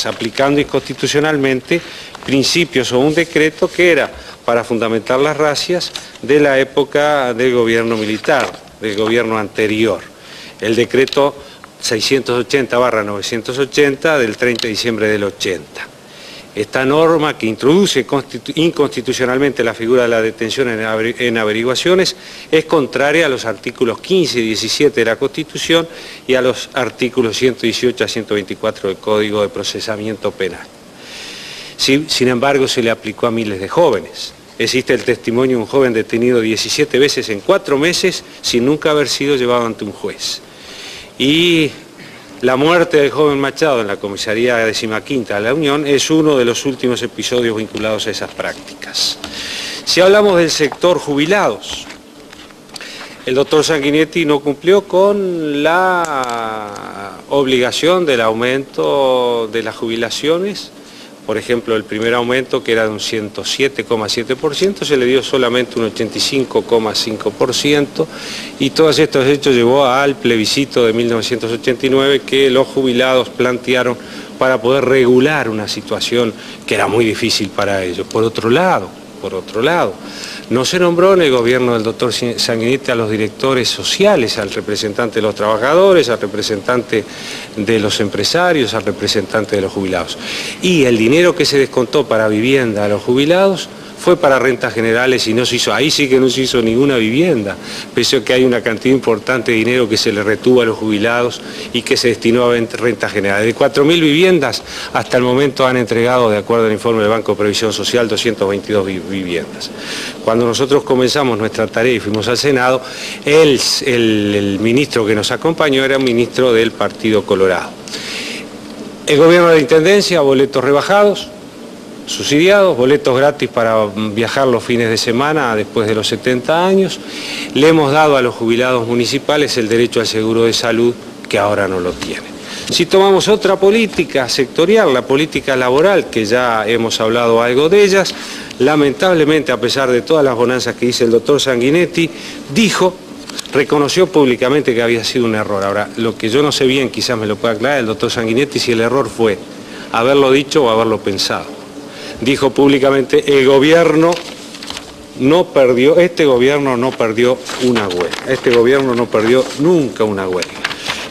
aplicando inconstitucionalmente principios o un decreto que era para fundamentar las racias de la época del gobierno militar, del gobierno anterior. El decreto 680/980 del 30 de diciembre del 80. Esta norma que introduce inconstitucionalmente la figura de la detención en averiguaciones es contraria a los artículos 15 y 17 de la Constitución y a los artículos 118 a 124 del Código de Procesamiento Penal. Sin embargo, se le aplicó a miles de jóvenes. Existe el testimonio de un joven detenido 17 veces en 4 meses sin nunca haber sido llevado ante un juez. Y la muerte del joven Machado en la comisaría 15ª de la Unión es uno de los últimos episodios vinculados a esas prácticas. Si hablamos del sector jubilados, el doctor Sanguinetti no cumplió con la obligación del aumento de las jubilaciones. Por ejemplo, el primer aumento, que era de un 107,7%, se le dio solamente un 85,5%, y todos estos hechos llevó al plebiscito de 1989 que los jubilados plantearon para poder regular una situación que era muy difícil para ellos. Por otro lado, no se nombró en el gobierno del doctor Sanguinetti a los directores sociales, al representante de los trabajadores, al representante de los empresarios, al representante de los jubilados. Y el dinero que se descontó para vivienda a los jubilados fue para rentas generales y no se hizo, ahí sí que no se hizo ninguna vivienda, pese a que hay una cantidad importante de dinero que se le retuvo a los jubilados y que se destinó a rentas generales. De 4.000 viviendas, hasta el momento han entregado, de acuerdo al informe del Banco de Previsión Social, 222 viviendas. Cuando nosotros comenzamos nuestra tarea y fuimos al Senado, el ministro que nos acompañó era un ministro del Partido Colorado. El gobierno de la Intendencia, boletos rebajados, subsidiados, boletos gratis para viajar los fines de semana después de los 70 años. Le hemos dado a los jubilados municipales el derecho al seguro de salud, que ahora no lo tienen. Si tomamos otra política sectorial, la política laboral, que ya hemos hablado algo de ellas, lamentablemente, a pesar de todas las bonanzas que dice el doctor Sanguinetti, reconoció públicamente que había sido un error. Ahora, lo que yo no sé bien, quizás me lo pueda aclarar el doctor Sanguinetti, si el error fue haberlo dicho o haberlo pensado. Dijo públicamente, este gobierno no perdió una huelga, este gobierno no perdió nunca una huelga.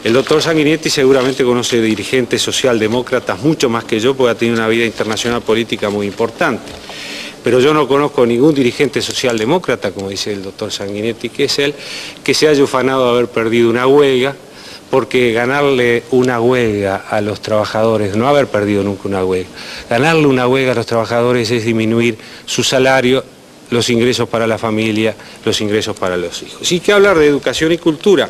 El doctor Sanguinetti seguramente conoce dirigentes socialdemócratas mucho más que yo, porque ha tenido una vida internacional política muy importante. Pero yo no conozco ningún dirigente socialdemócrata, como dice el doctor Sanguinetti, que es él, que se haya ufanado de haber perdido una huelga, porque ganarle una huelga a los trabajadores, no haber perdido nunca una huelga, ganarle una huelga a los trabajadores es disminuir su salario, los ingresos para la familia, los ingresos para los hijos. Y que hablar de educación y cultura.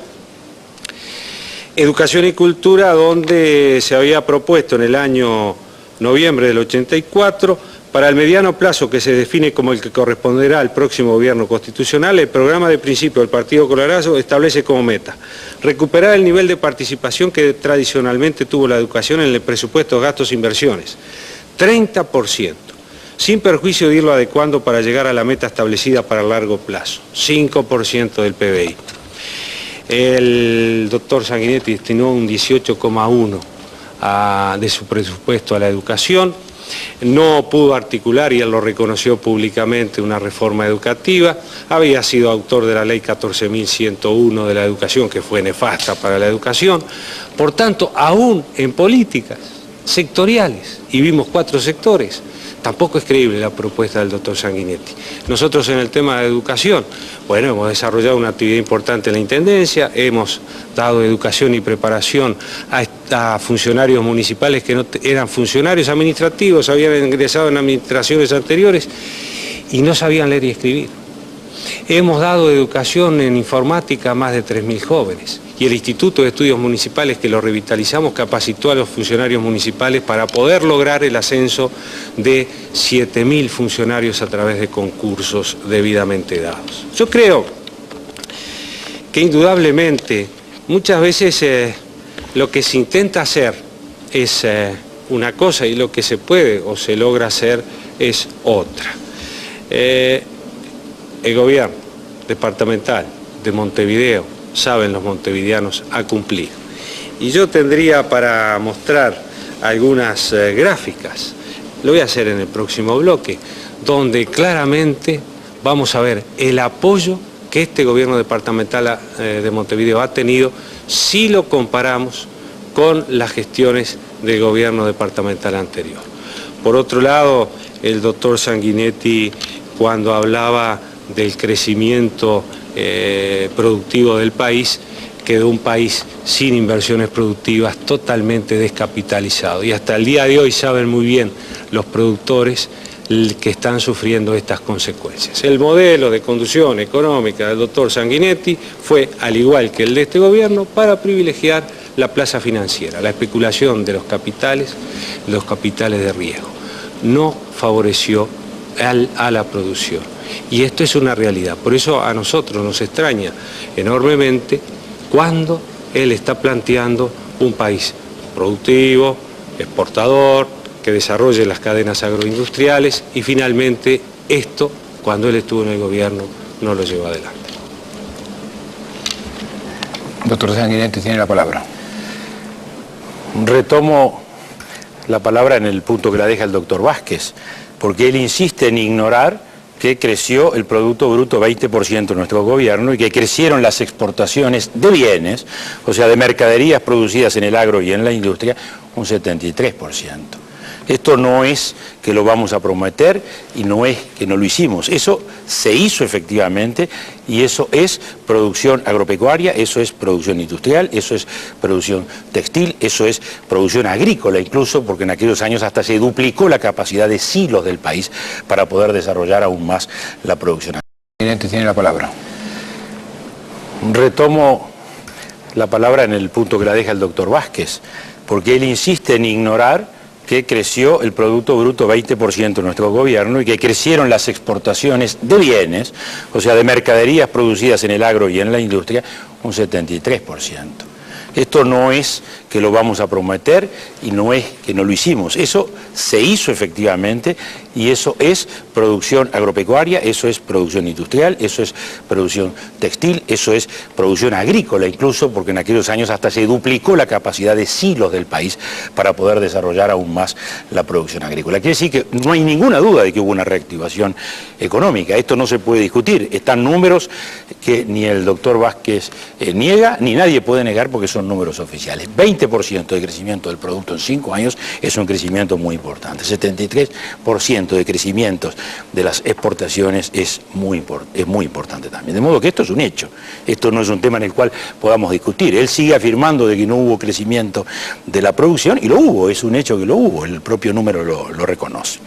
Educación y cultura, donde se había propuesto en el año noviembre del 84, para el mediano plazo, que se define como el que corresponderá al próximo gobierno constitucional, el programa de principio del Partido Colorado establece como meta recuperar el nivel de participación que tradicionalmente tuvo la educación en el presupuesto de gastos e inversiones, 30%, sin perjuicio de irlo adecuando para llegar a la meta establecida para el largo plazo, 5% del PBI. El doctor Sanguinetti destinó un 18,1% de su presupuesto a la educación. No pudo articular, y él lo reconoció públicamente, una reforma educativa. Había sido autor de la ley 14.101 de la educación, que fue nefasta para la educación. Por tanto, aún en políticas sectoriales, y vimos 4 sectores, tampoco es creíble la propuesta del doctor Sanguinetti. Nosotros en el tema de educación, bueno, hemos desarrollado una actividad importante en la Intendencia, hemos dado educación y preparación a funcionarios municipales que no eran funcionarios administrativos, habían ingresado en administraciones anteriores y no sabían leer y escribir. Hemos dado educación en informática a más de 3.000 jóvenes. Y el Instituto de Estudios Municipales, que lo revitalizamos, capacitó a los funcionarios municipales para poder lograr el ascenso de 7.000 funcionarios a través de concursos debidamente dados. Yo creo que indudablemente muchas veces lo que se intenta hacer es una cosa y lo que se puede o se logra hacer es otra. El gobierno departamental de Montevideo, saben los montevideanos, ha cumplido. Y yo tendría para mostrar algunas gráficas, lo voy a hacer en el próximo bloque, donde claramente vamos a ver el apoyo que este gobierno departamental de Montevideo ha tenido si lo comparamos con las gestiones del gobierno departamental anterior. Por otro lado, el doctor Sanguinetti, cuando hablaba del crecimiento productivo del país, quedó un país sin inversiones productivas, totalmente descapitalizado. Y hasta el día de hoy saben muy bien los productores que están sufriendo estas consecuencias. El modelo de conducción económica del doctor Sanguinetti fue, al igual que el de este gobierno, para privilegiar la plaza financiera, la especulación de los capitales de riesgo. No favoreció a la producción. Y esto es una realidad. Por eso a nosotros nos extraña enormemente cuando él está planteando un país productivo, exportador, que desarrolle las cadenas agroindustriales y finalmente esto, cuando él estuvo en el gobierno, no lo llevó adelante. Doctor Sanguinetti tiene la palabra. Retomo la palabra en el punto que la deja el doctor Vázquez, porque él insiste en ignorar que creció el Producto Bruto 20% en nuestro gobierno y que crecieron las exportaciones de bienes, o sea, de mercaderías producidas en el agro y en la industria, un 73%. Esto no es que lo vamos a prometer y no es que no lo hicimos. Eso se hizo efectivamente y eso es producción agropecuaria, eso es producción industrial, eso es producción textil, eso es producción agrícola incluso, porque en aquellos años hasta se duplicó la capacidad de silos del país para poder desarrollar aún más la producción agrícola. Tiene la palabra. Retomo la palabra en el punto que la deja el doctor Vázquez, porque él insiste en ignorar que creció el Producto Bruto 20% en nuestro gobierno y que crecieron las exportaciones de bienes, o sea, de mercaderías producidas en el agro y en la industria, un 73%. Esto no es que lo vamos a prometer y no es que no lo hicimos. Eso se hizo efectivamente y eso es producción agropecuaria, eso es producción industrial, eso es producción textil, eso es producción agrícola incluso, porque en aquellos años hasta se duplicó la capacidad de silos del país para poder desarrollar aún más la producción agrícola. Quiere decir que no hay ninguna duda de que hubo una reactivación económica. Esto no se puede discutir. Están números que ni el doctor Vázquez niega, ni nadie puede negar porque son números oficiales. 20% de crecimiento del producto en 5 años es un crecimiento muy importante. 73% de crecimiento de las exportaciones es muy importante también. De modo que esto es un hecho. Esto no es un tema en el cual podamos discutir. Él sigue afirmando de que no hubo crecimiento de la producción y lo hubo, es un hecho que lo hubo, el propio número lo reconoce.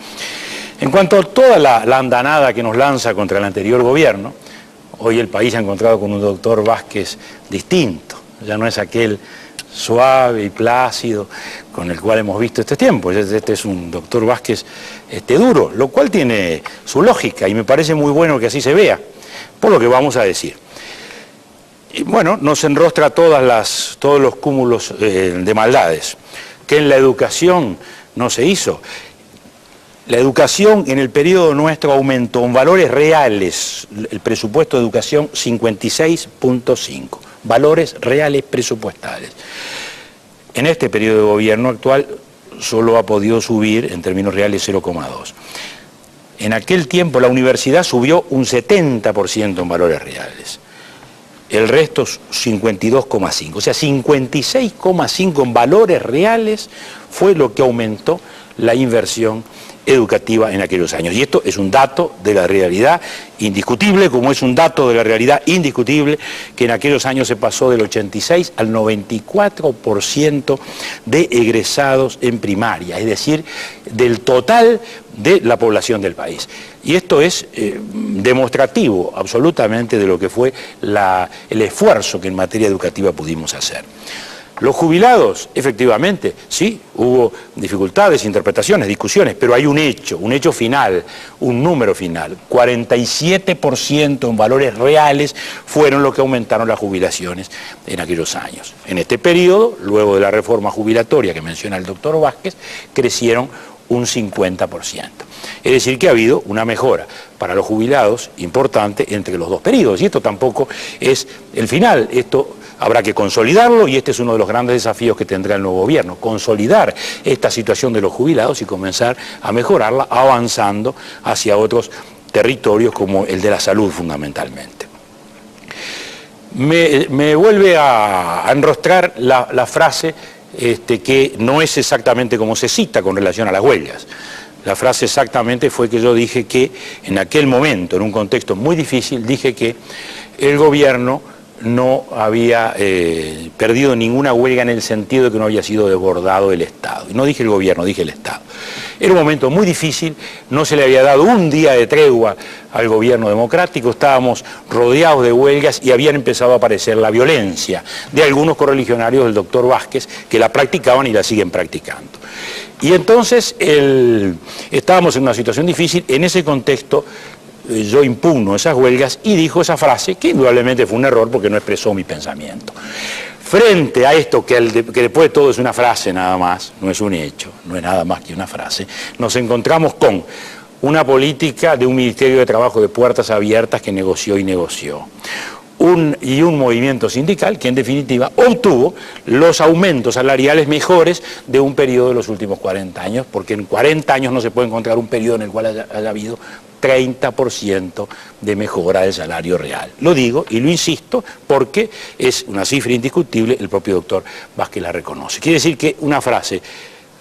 En cuanto a toda la andanada que nos lanza contra el anterior gobierno, hoy el país ha encontrado con un doctor Vázquez distinto. Ya no es aquel suave y plácido con el cual hemos visto este tiempo. Este es un doctor Vázquez duro, lo cual tiene su lógica y me parece muy bueno que así se vea, por lo que vamos a decir. Y bueno, nos enrostra todos los cúmulos de maldades, que en la educación no se hizo. La educación en el periodo nuestro aumentó en valores reales, el presupuesto de educación 56.5, valores reales presupuestales. En este periodo de gobierno actual solo ha podido subir en términos reales 0,2. En aquel tiempo la universidad subió un 70% en valores reales. El resto 52,5, o sea 56,5 en valores reales fue lo que aumentó la inversión educativa en aquellos años. Y esto es un dato de la realidad indiscutible, como es un dato de la realidad indiscutible que en aquellos años se pasó del 86 al 94% de egresados en primaria, es decir, del total de la población del país. Y esto es demostrativo absolutamente de lo que fue el esfuerzo que en materia educativa pudimos hacer. Los jubilados, efectivamente, sí, hubo dificultades, interpretaciones, discusiones, pero hay un hecho final, un número final. 47% en valores reales fueron los que aumentaron las jubilaciones en aquellos años. En este periodo, luego de la reforma jubilatoria que menciona el doctor Vázquez, crecieron un 50%. Es decir, que ha habido una mejora para los jubilados importante entre los dos periodos. Y esto tampoco es el final, esto habrá que consolidarlo y este es uno de los grandes desafíos que tendrá el nuevo gobierno, consolidar esta situación de los jubilados y comenzar a mejorarla avanzando hacia otros territorios como el de la salud fundamentalmente. Me vuelve a enrostrar la frase que no es exactamente como se cita con relación a las huelgas. La frase exactamente fue que yo dije que en aquel momento, en un contexto muy difícil, dije que el gobierno no había perdido ninguna huelga en el sentido de que no había sido desbordado el Estado. Y no dije el gobierno, dije el Estado. Era un momento muy difícil, no se le había dado un día de tregua al gobierno democrático, estábamos rodeados de huelgas y habían empezado a aparecer la violencia de algunos correligionarios del doctor Vázquez que la practicaban y la siguen practicando. Y entonces estábamos en una situación difícil, en ese contexto yo impugno esas huelgas y dijo esa frase, que indudablemente fue un error porque no expresó mi pensamiento. Frente a esto, que después de todo es una frase nada más, no es un hecho, no es nada más que una frase, nos encontramos con una política de un Ministerio de Trabajo de puertas abiertas que negoció y negoció. Y un movimiento sindical que en definitiva obtuvo los aumentos salariales mejores de un periodo de los últimos 40 años, porque en 40 años no se puede encontrar un periodo en el cual haya habido 30% de mejora del salario real. Lo digo y lo insisto porque es una cifra indiscutible, el propio doctor Vázquez la reconoce. Quiere decir que una frase,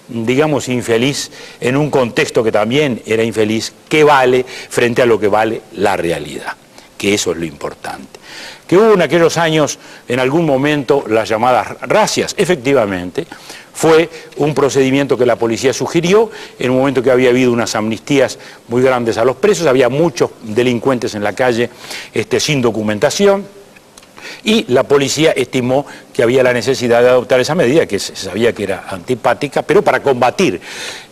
digamos, infeliz en un contexto que también era infeliz, ¿qué vale frente a lo que vale la realidad? Que eso es lo importante. Que hubo en aquellos años, en algún momento, las llamadas racias, efectivamente, fue un procedimiento que la policía sugirió, en un momento que había habido unas amnistías muy grandes a los presos, había muchos delincuentes en la calle sin documentación, y la policía estimó que había la necesidad de adoptar esa medida, que se sabía que era antipática, pero para combatir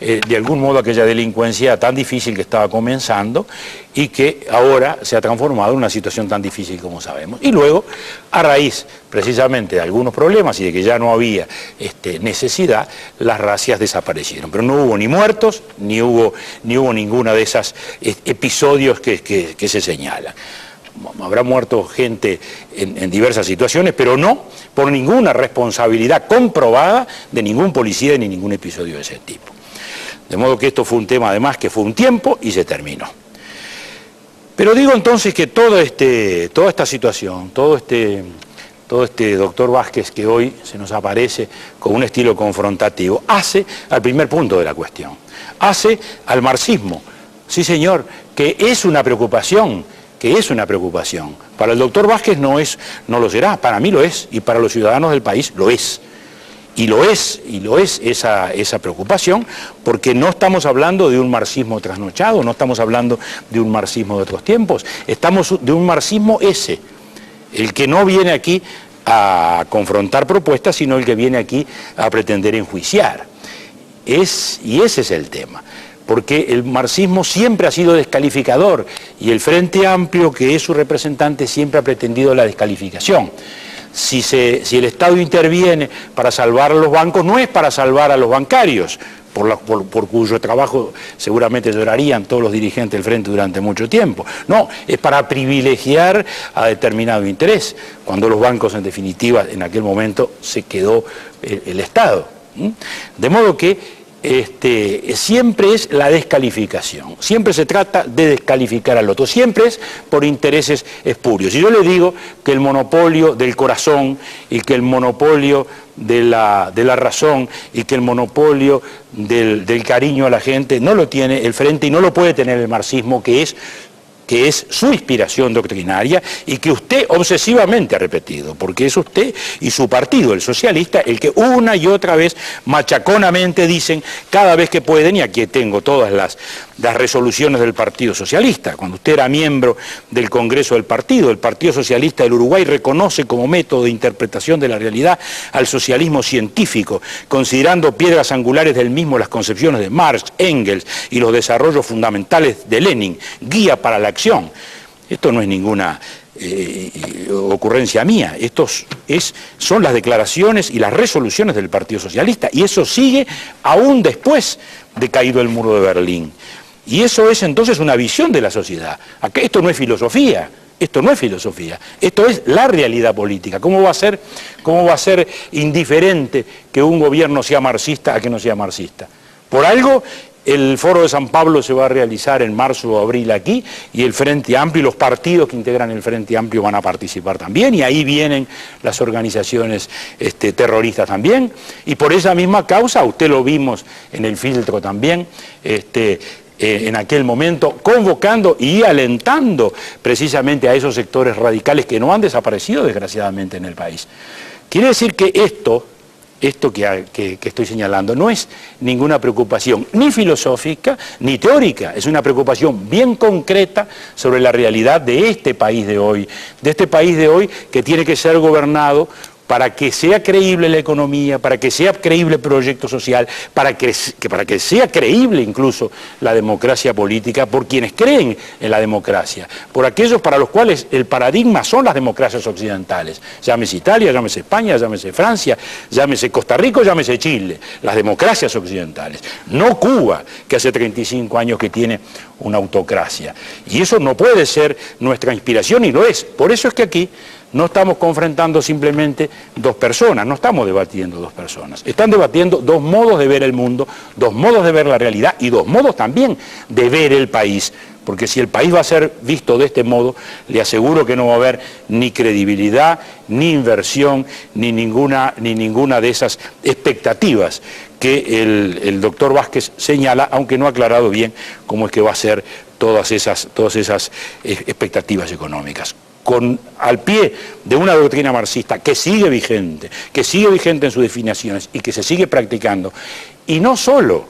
de algún modo aquella delincuencia tan difícil que estaba comenzando y que ahora se ha transformado en una situación tan difícil como sabemos. Y luego, a raíz precisamente de algunos problemas y de que ya no había necesidad, las racias desaparecieron. Pero no hubo ni muertos, ni hubo ninguna de esos episodios que se señalan. Habrá muerto gente en diversas situaciones, pero no por ninguna responsabilidad comprobada de ningún policía ni ningún episodio de ese tipo. De modo que esto fue un tema además que fue un tiempo y se terminó. Pero digo entonces que toda esta situación, todo este doctor Vázquez que hoy se nos aparece con un estilo confrontativo, hace al primer punto de la cuestión, hace al marxismo. Sí, señor, que es una preocupación. Para el doctor Vázquez no lo será, para mí lo es, y para los ciudadanos del país lo es. Y lo es esa preocupación, porque no estamos hablando de un marxismo trasnochado, no estamos hablando de un marxismo de otros tiempos, estamos de un marxismo el que no viene aquí a confrontar propuestas, sino el que viene aquí a pretender enjuiciar. Y ese es el tema. Porque el marxismo siempre ha sido descalificador y el Frente Amplio, que es su representante, siempre ha pretendido la descalificación. Si el Estado interviene para salvar a los bancos, no es para salvar a los bancarios, por cuyo trabajo seguramente llorarían todos los dirigentes del Frente durante mucho tiempo. No, es para privilegiar a determinado interés, cuando los bancos, en definitiva, en aquel momento se quedó el Estado. De modo que siempre es la descalificación, siempre se trata de descalificar al otro, siempre es por intereses espurios. Y yo le digo que el monopolio del corazón y que el monopolio de la razón y que el monopolio del cariño a la gente no lo tiene el Frente y no lo puede tener el marxismo, que es su inspiración doctrinaria y que usted obsesivamente ha repetido, porque es usted y su partido, el socialista, el que una y otra vez machaconamente dicen cada vez que pueden, y aquí tengo todas las resoluciones del Partido Socialista. Cuando usted era miembro del Congreso del Partido, el Partido Socialista del Uruguay reconoce como método de interpretación de la realidad al socialismo científico, considerando piedras angulares del mismo las concepciones de Marx, Engels y los desarrollos fundamentales de Lenin, guía para la acción. Esto no es ninguna ocurrencia mía, son las declaraciones y las resoluciones del Partido Socialista, y eso sigue aún después de caído el muro de Berlín. Y eso es entonces una visión de la sociedad. Acá esto no es filosofía, esto no es filosofía, esto es la realidad política. ¿Cómo va a ser indiferente que un gobierno sea marxista a que no sea marxista? Por algo, el Foro de San Pablo se va a realizar en marzo o abril aquí, y el Frente Amplio y los partidos que integran el Frente Amplio van a participar también, y ahí vienen las organizaciones terroristas también, y por esa misma causa, usted lo vimos en el filtro también, en aquel momento, convocando y alentando precisamente a esos sectores radicales que no han desaparecido desgraciadamente en el país. Quiere decir que esto que estoy señalando no es ninguna preocupación ni filosófica ni teórica, es una preocupación bien concreta sobre la realidad de este país de hoy que tiene que ser gobernado para que sea creíble la economía, para que sea creíble el proyecto social, para que sea creíble incluso la democracia política, por quienes creen en la democracia, por aquellos para los cuales el paradigma son las democracias occidentales, llámese Italia, llámese España, llámese Francia, llámese Costa Rica, llámese Chile, las democracias occidentales, no Cuba, que hace 35 años que tiene una autocracia. Y eso no puede ser nuestra inspiración, y lo es. Por eso es que aquí no estamos confrontando simplemente dos personas, no estamos debatiendo dos personas, están debatiendo dos modos de ver el mundo, dos modos de ver la realidad y dos modos también de ver el país, porque si el país va a ser visto de este modo, le aseguro que no va a haber ni credibilidad, ni inversión, ni ninguna de esas expectativas que el doctor Vázquez señala, aunque no ha aclarado bien cómo es que va a ser todas esas expectativas económicas. Al pie de una doctrina marxista que sigue vigente en sus definiciones y que se sigue practicando, y no solo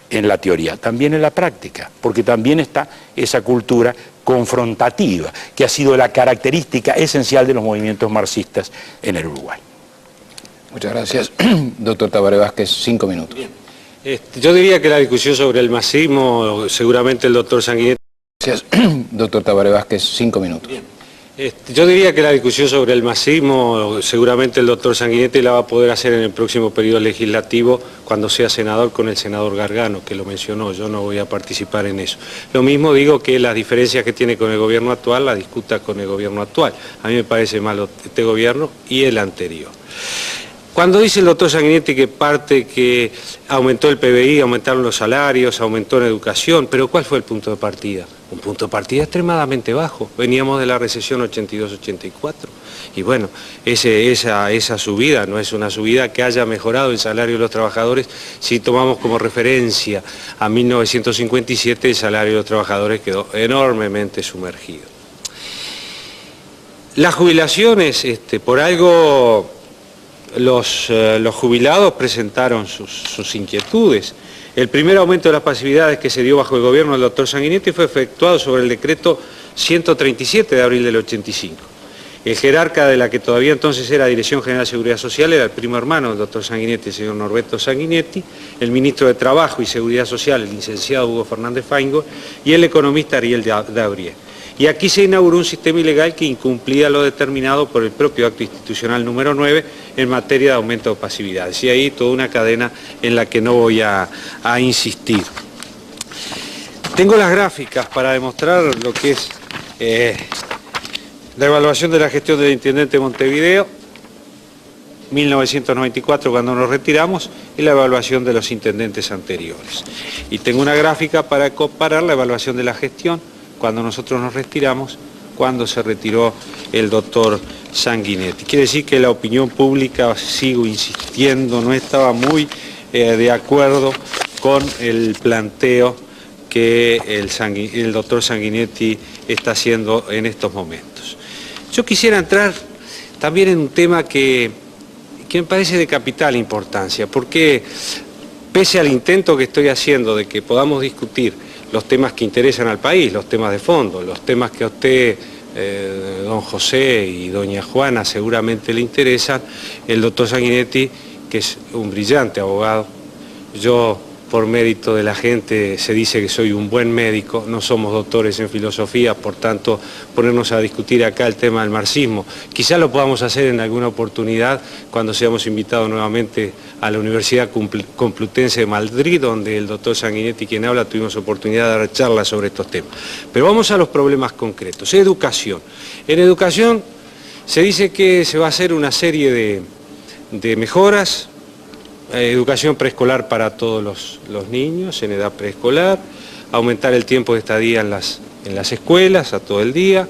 en la teoría, también en la práctica, porque también está esa cultura confrontativa que ha sido la característica esencial de los movimientos marxistas en el Uruguay. Muchas gracias. Doctor Tabaré Vázquez, 5 minutos. Bien. Yo diría que la discusión sobre el marxismo, seguramente el doctor Sanguinetti... Gracias. Doctor Tabaré Vázquez, 5 minutos. Bien. Yo diría que la discusión sobre el marxismo, seguramente el doctor Sanguinetti la va a poder hacer en el próximo periodo legislativo, cuando sea senador, con el senador Gargano, que lo mencionó. Yo no voy a participar en eso. Lo mismo digo que las diferencias que tiene con el gobierno actual, las discuta con el gobierno actual. A mí me parece malo este gobierno y el anterior. Cuando dice el doctor Sanguinetti que aumentó el PBI, aumentaron los salarios, aumentó la educación, pero ¿cuál fue el punto de partida? Un punto de partida extremadamente bajo. Veníamos de la recesión 82-84 y bueno, esa subida no es una subida que haya mejorado el salario de los trabajadores. Si tomamos como referencia a 1957, el salario de los trabajadores quedó enormemente sumergido. Las jubilaciones, por algo... Los jubilados presentaron sus inquietudes. El primer aumento de las pasividades que se dio bajo el gobierno del doctor Sanguinetti fue efectuado sobre el decreto 137 de abril del 85. El jerarca de la que todavía entonces era Dirección General de Seguridad Social era el primo hermano del doctor Sanguinetti, el señor Norberto Sanguinetti, el ministro de Trabajo y Seguridad Social, el licenciado Hugo Fernández Feingold, y el economista Ariel Dabrié. Y aquí se inauguró un sistema ilegal que incumplía lo determinado por el propio acto institucional número 9 en materia de aumento de pasividades. Y ahí toda una cadena en la que no voy a insistir. Tengo las gráficas para demostrar lo que es la evaluación de la gestión del intendente de Montevideo, 1994 cuando nos retiramos, y la evaluación de los intendentes anteriores. Y tengo una gráfica para comparar la evaluación de la gestión cuando nosotros nos retiramos, cuando se retiró el doctor Sanguinetti. Quiere decir que la opinión pública, sigo insistiendo, no estaba muy de acuerdo con el planteo que el doctor Sanguinetti está haciendo en estos momentos. Yo quisiera entrar también en un tema que me parece de capital importancia, porque pese al intento que estoy haciendo de que podamos discutir los temas que interesan al país, los temas de fondo, los temas que a usted, don José y doña Juana seguramente le interesan. El doctor Sanguinetti, que es un brillante abogado, yo por mérito de la gente se dice que soy un buen médico, no somos doctores en filosofía, por tanto ponernos a discutir acá el tema del marxismo, quizá lo podamos hacer en alguna oportunidad cuando seamos invitados nuevamente a la Universidad Complutense de Madrid, donde el doctor Sanguinetti, quien habla, tuvimos oportunidad de dar charlas sobre estos temas. Pero vamos a los problemas concretos. Educación. En educación se dice que se va a hacer una serie de mejoras. Educación preescolar para todos los niños en edad preescolar, aumentar el tiempo de estadía en las escuelas a todo el día,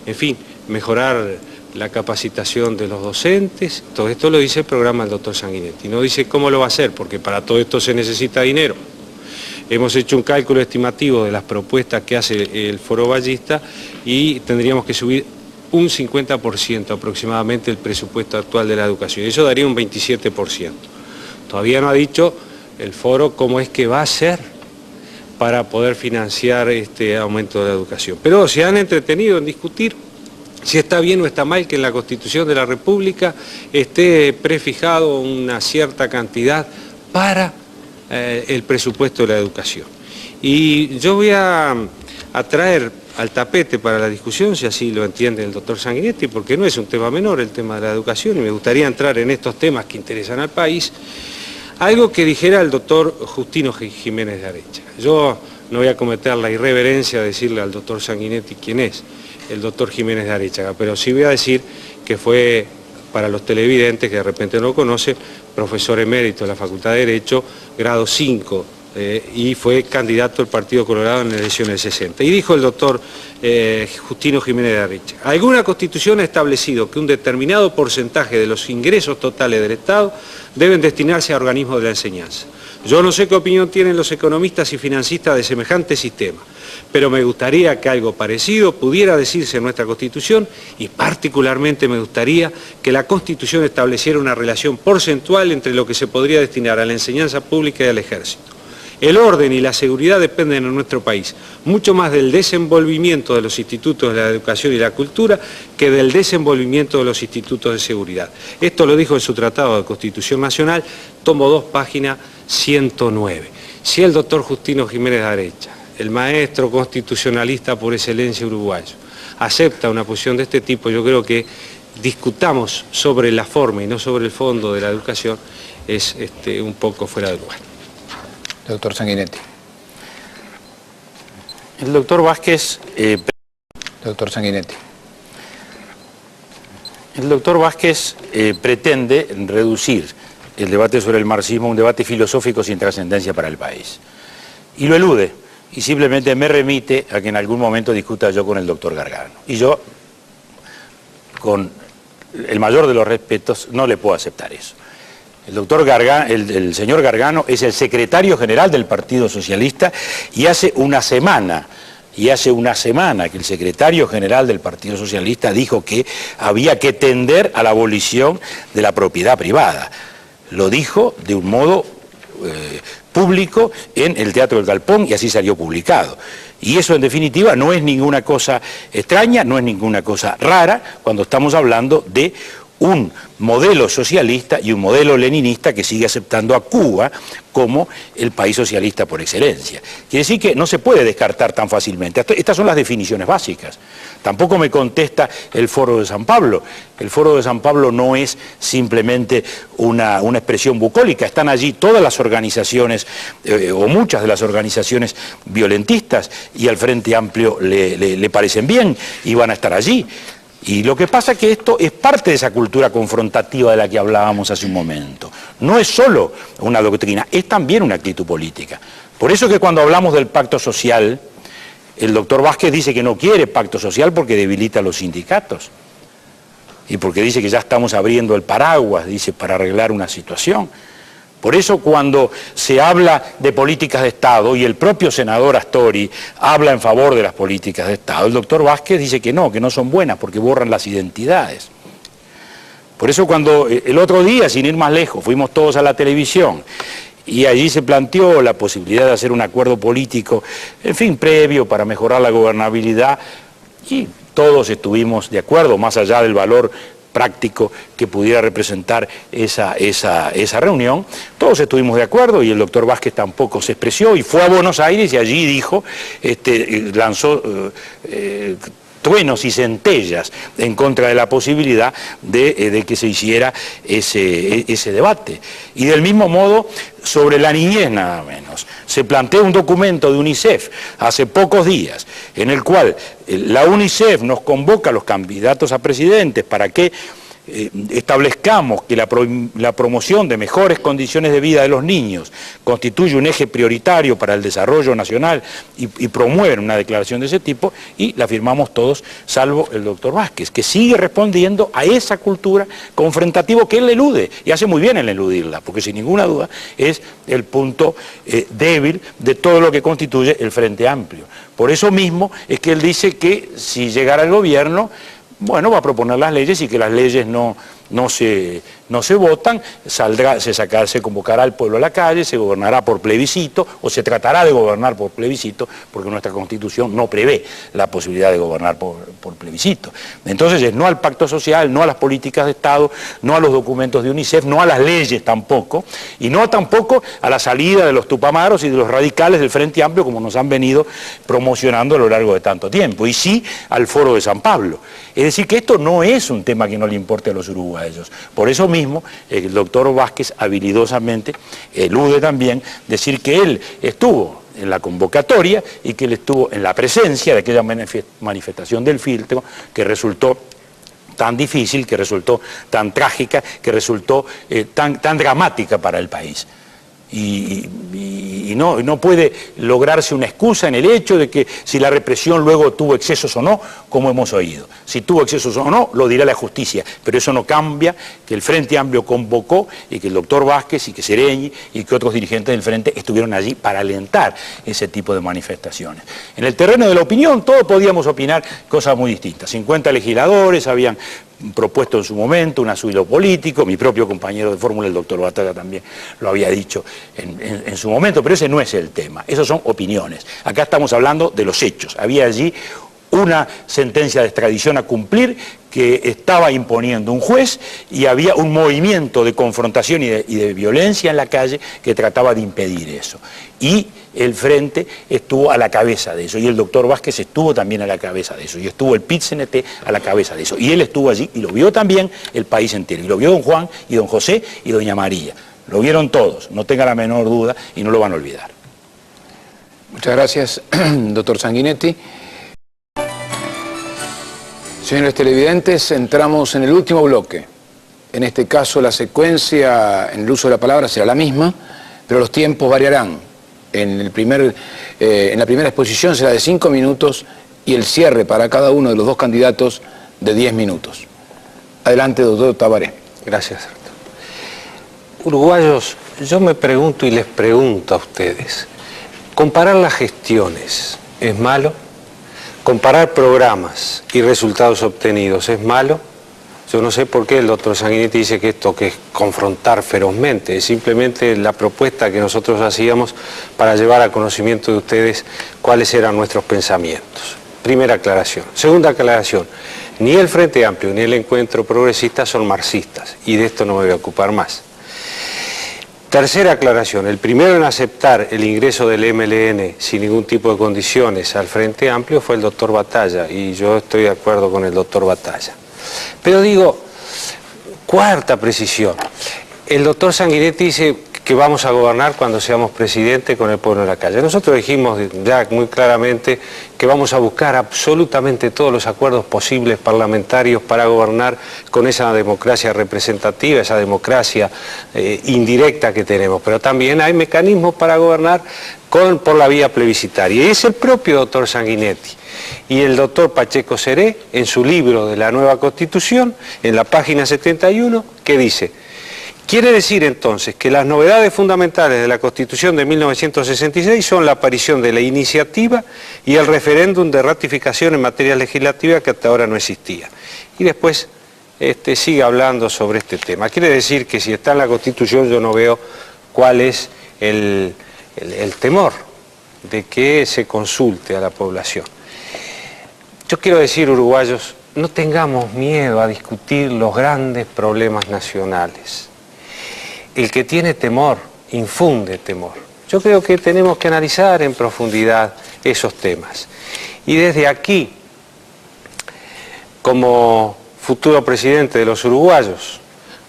en fin, mejorar la capacitación de los docentes. Todo esto lo dice el programa del doctor Sanguinetti. No dice cómo lo va a hacer, porque para todo esto se necesita dinero. Hemos hecho un cálculo estimativo de las propuestas que hace el Foro Ballista y tendríamos que subir un 50% aproximadamente el presupuesto actual de la educación. Eso daría un 27%. Todavía no ha dicho el foro cómo es que va a hacer para poder financiar este aumento de la educación. Pero se han entretenido en discutir si está bien o está mal que en la Constitución de la República esté prefijado una cierta cantidad para el presupuesto de la educación. Y yo voy a traer al tapete para la discusión, si así lo entiende el doctor Sanguinetti, porque no es un tema menor el tema de la educación, y me gustaría entrar en estos temas que interesan al país. Algo que dijera el doctor Justino Jiménez de Arechaga. Yo no voy a cometer la irreverencia de decirle al doctor Sanguinetti quién es el doctor Jiménez de Arechaga, pero sí voy a decir que fue, para los televidentes que de repente no lo conocen, profesor emérito de la Facultad de Derecho, grado 5, y fue candidato del Partido Colorado en la elección del 60. Y dijo el doctor Justino Jiménez de Arechaga: alguna constitución ha establecido que un determinado porcentaje de los ingresos totales del Estado deben destinarse a organismos de la enseñanza. Yo no sé qué opinión tienen los economistas y financistas de semejante sistema, pero me gustaría que algo parecido pudiera decirse en nuestra Constitución, y particularmente me gustaría que la Constitución estableciera una relación porcentual entre lo que se podría destinar a la enseñanza pública y al ejército. El orden y la seguridad dependen en nuestro país mucho más del desenvolvimiento de los institutos de la educación y la cultura que del desenvolvimiento de los institutos de seguridad. Esto lo dijo en su Tratado de Constitución Nacional, tomo 2, página 109. Si el doctor Justino Jiménez de Arechaga, el maestro constitucionalista por excelencia uruguayo, acepta una posición de este tipo, yo creo que discutamos sobre la forma y no sobre el fondo de la educación es un poco fuera de lugar. Doctor Sanguinetti. El doctor Vázquez... Doctor Sanguinetti. El doctor Vázquez pretende reducir el debate sobre el marxismo a un debate filosófico sin trascendencia para el país. Y lo elude, y simplemente me remite a que en algún momento discuta yo con el doctor Gargano. Y yo, con el mayor de los respetos, no le puedo aceptar eso. El señor Gargano es el secretario general del Partido Socialista y hace una semana que el secretario general del Partido Socialista dijo que había que tender a la abolición de la propiedad privada. Lo dijo de un modo público en el Teatro del Galpón y así salió publicado. Y eso en definitiva no es ninguna cosa extraña, no es ninguna cosa rara cuando estamos hablando de un modelo socialista y un modelo leninista que sigue aceptando a Cuba como el país socialista por excelencia. Quiere decir que no se puede descartar tan fácilmente. Estas son las definiciones básicas. Tampoco me contesta el Foro de San Pablo. El Foro de San Pablo no es simplemente una expresión bucólica. Están allí todas las organizaciones, o muchas de las organizaciones violentistas, y al Frente Amplio le parecen bien y van a estar allí. Y lo que pasa es que esto es parte de esa cultura confrontativa de la que hablábamos hace un momento. No es solo una doctrina, es también una actitud política. Por eso que cuando hablamos del pacto social, el doctor Vázquez dice que no quiere pacto social porque debilita a los sindicatos. Y porque dice que ya estamos abriendo el paraguas, dice, para arreglar una situación. Por eso cuando se habla de políticas de Estado y el propio senador Astori habla en favor de las políticas de Estado, el doctor Vázquez dice que no son buenas porque borran las identidades. Por eso cuando el otro día, sin ir más lejos, fuimos todos a la televisión y allí se planteó la posibilidad de hacer un acuerdo político, en fin, previo para mejorar la gobernabilidad, y todos estuvimos de acuerdo, más allá del valor práctico que pudiera representar esa reunión. Todos estuvimos de acuerdo y el doctor Vázquez tampoco se expresó y fue a Buenos Aires y allí dijo, lanzó truenos y centellas en contra de la posibilidad de que se hiciera ese debate. Y del mismo modo, sobre la niñez nada menos, se plantea un documento de UNICEF hace pocos días, en el cual la UNICEF nos convoca a los candidatos a presidentes para que establezcamos que la promoción de mejores condiciones de vida de los niños constituye un eje prioritario para el desarrollo nacional y promueven una declaración de ese tipo, y la firmamos todos, salvo el doctor Vázquez, que sigue respondiendo a esa cultura confrontativa que él elude, y hace muy bien en eludirla, porque sin ninguna duda es el punto débil de todo lo que constituye el Frente Amplio. Por eso mismo es que él dice que si llegara al gobierno, bueno, va a proponer las leyes y que las leyes no se votan, se convocará al pueblo a la calle, se gobernará por plebiscito o se tratará de gobernar por plebiscito, porque nuestra Constitución no prevé la posibilidad de gobernar por plebiscito. Entonces es no al pacto social, no a las políticas de Estado, no a los documentos de UNICEF, no a las leyes tampoco, y no tampoco a la salida de los tupamaros y de los radicales del Frente Amplio como nos han venido promocionando a lo largo de tanto tiempo, y sí al Foro de San Pablo. Es decir, que esto no es un tema que no le importe a los uruguayos. Por eso mismo, el doctor Vázquez habilidosamente elude también decir que él estuvo en la convocatoria y que él estuvo en la presencia de aquella manifestación del filtro que resultó tan difícil, que resultó tan trágica, que resultó tan dramática para el país. Y no puede lograrse una excusa en el hecho de que si la represión luego tuvo excesos o no, como hemos oído. Si tuvo excesos o no, lo dirá la justicia, pero eso no cambia que el Frente Amplio convocó y que el doctor Vázquez y que Sereñi y que otros dirigentes del Frente estuvieron allí para alentar ese tipo de manifestaciones. En el terreno de la opinión, todos podíamos opinar cosas muy distintas. 50 legisladores habían propuesto en su momento un asilo político, mi propio compañero de fórmula, el doctor Batalla, también lo había dicho en su momento, pero ese no es el tema, esos son opiniones. Acá estamos hablando de los hechos. Había allí una sentencia de extradición a cumplir que estaba imponiendo un juez y había un movimiento de confrontación y de violencia en la calle que trataba de impedir eso. Y el Frente estuvo a la cabeza de eso, y el doctor Vázquez estuvo también a la cabeza de eso, y estuvo el PIT-CNT a la cabeza de eso, y él estuvo allí, y lo vio también el país entero, y lo vio don Juan, y don José, y doña María. Lo vieron todos, no tenga la menor duda, y no lo van a olvidar. Muchas gracias, doctor Sanguinetti. Señores televidentes, entramos en el último bloque. En este caso la secuencia en el uso de la palabra será la misma, pero los tiempos variarán. En la primera exposición será de 5 minutos y el cierre para cada uno de los dos candidatos de 10 minutos. Adelante, doctor Tabaré. Gracias. Uruguayos, yo me pregunto y les pregunto a ustedes, ¿comparar las gestiones es malo? ¿Comparar programas y resultados obtenidos es malo? Yo no sé por qué el doctor Sanguinetti dice que esto que es confrontar ferozmente, es simplemente la propuesta que nosotros hacíamos para llevar a conocimiento de ustedes cuáles eran nuestros pensamientos. Primera aclaración. Segunda aclaración, ni el Frente Amplio ni el Encuentro Progresista son marxistas, y de esto no me voy a ocupar más. Tercera aclaración, el primero en aceptar el ingreso del MLN sin ningún tipo de condiciones al Frente Amplio fue el doctor Batalla, y yo estoy de acuerdo con el doctor Batalla. Pero digo, cuarta precisión, el doctor Sanguinetti dice que vamos a gobernar cuando seamos presidente con el pueblo en la calle. Nosotros dijimos ya muy claramente que vamos a buscar absolutamente todos los acuerdos posibles parlamentarios para gobernar con esa democracia representativa, esa democracia indirecta que tenemos, pero también hay mecanismos para gobernar por la vía plebiscitaria, y es el propio doctor Sanguinetti y el doctor Pacheco Seré en su libro de la nueva Constitución, en la página 71, que dice: quiere decir entonces que las novedades fundamentales de la Constitución de 1966 son la aparición de la iniciativa y el referéndum de ratificación en materia legislativa que hasta ahora no existía. Y después sigue hablando sobre este tema. Quiere decir que si está en la Constitución yo no veo cuál es el temor de que se consulte a la población. Yo quiero decir, uruguayos, no tengamos miedo a discutir los grandes problemas nacionales. El que tiene temor, infunde temor. Yo creo que tenemos que analizar en profundidad esos temas. Y desde aquí, como futuro presidente de los uruguayos,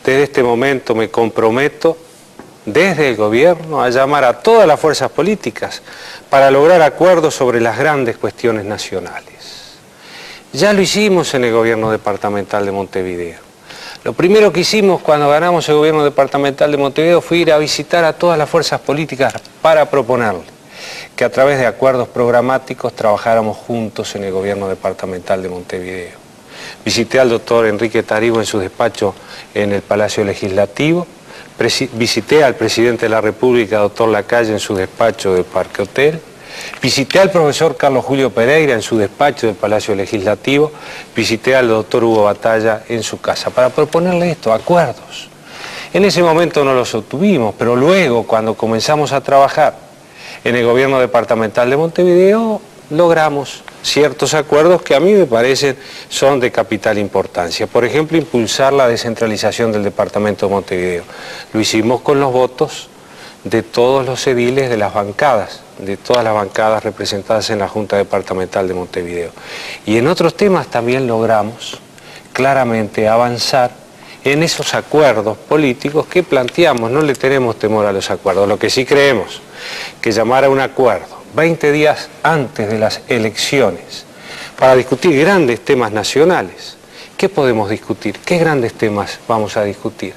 desde este momento me comprometo desde el gobierno a llamar a todas las fuerzas políticas para lograr acuerdos sobre las grandes cuestiones nacionales. Ya lo hicimos en el gobierno departamental de Montevideo. Lo primero que hicimos cuando ganamos el gobierno departamental de Montevideo fue ir a visitar a todas las fuerzas políticas para proponerle que a través de acuerdos programáticos trabajáramos juntos en el gobierno departamental de Montevideo. Visité al doctor Enrique Tarigo en su despacho en el Palacio Legislativo, visité al presidente de la República, doctor Lacalle, en su despacho del Parque Hotel, visité al profesor Carlos Julio Pereira en su despacho del Palacio Legislativo, visité al doctor Hugo Batalla en su casa para proponerle esto, acuerdos. En ese momento no los obtuvimos, pero luego, cuando comenzamos a trabajar en el gobierno departamental de Montevideo, logramos ciertos acuerdos que a mí me parecen son de capital importancia. Por ejemplo, impulsar la descentralización del departamento de Montevideo. Lo hicimos con los votos de todos los ediles de las bancadas, de todas las bancadas representadas en la Junta Departamental de Montevideo. Y en otros temas también logramos claramente avanzar en esos acuerdos políticos que planteamos. No le tenemos temor a los acuerdos, lo que sí creemos que llamar a un acuerdo 20 días antes de las elecciones para discutir grandes temas nacionales. ¿Qué podemos discutir? ¿Qué grandes temas vamos a discutir?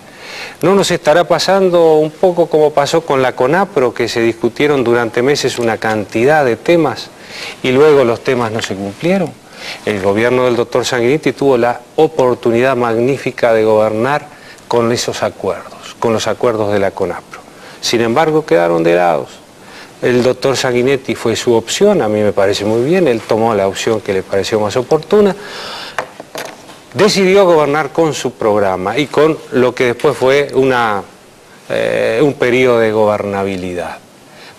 ¿No nos estará pasando un poco como pasó con la CONAPRO, que se discutieron durante meses una cantidad de temas y luego los temas no se cumplieron? El gobierno del doctor Sanguinetti tuvo la oportunidad magnífica de gobernar con esos acuerdos, con los acuerdos de la CONAPRO. Sin embargo, quedaron de lado. El doctor Sanguinetti fue su opción, a mí me parece muy bien, él tomó la opción que le pareció más oportuna, decidió gobernar con su programa y con lo que después fue un periodo de gobernabilidad,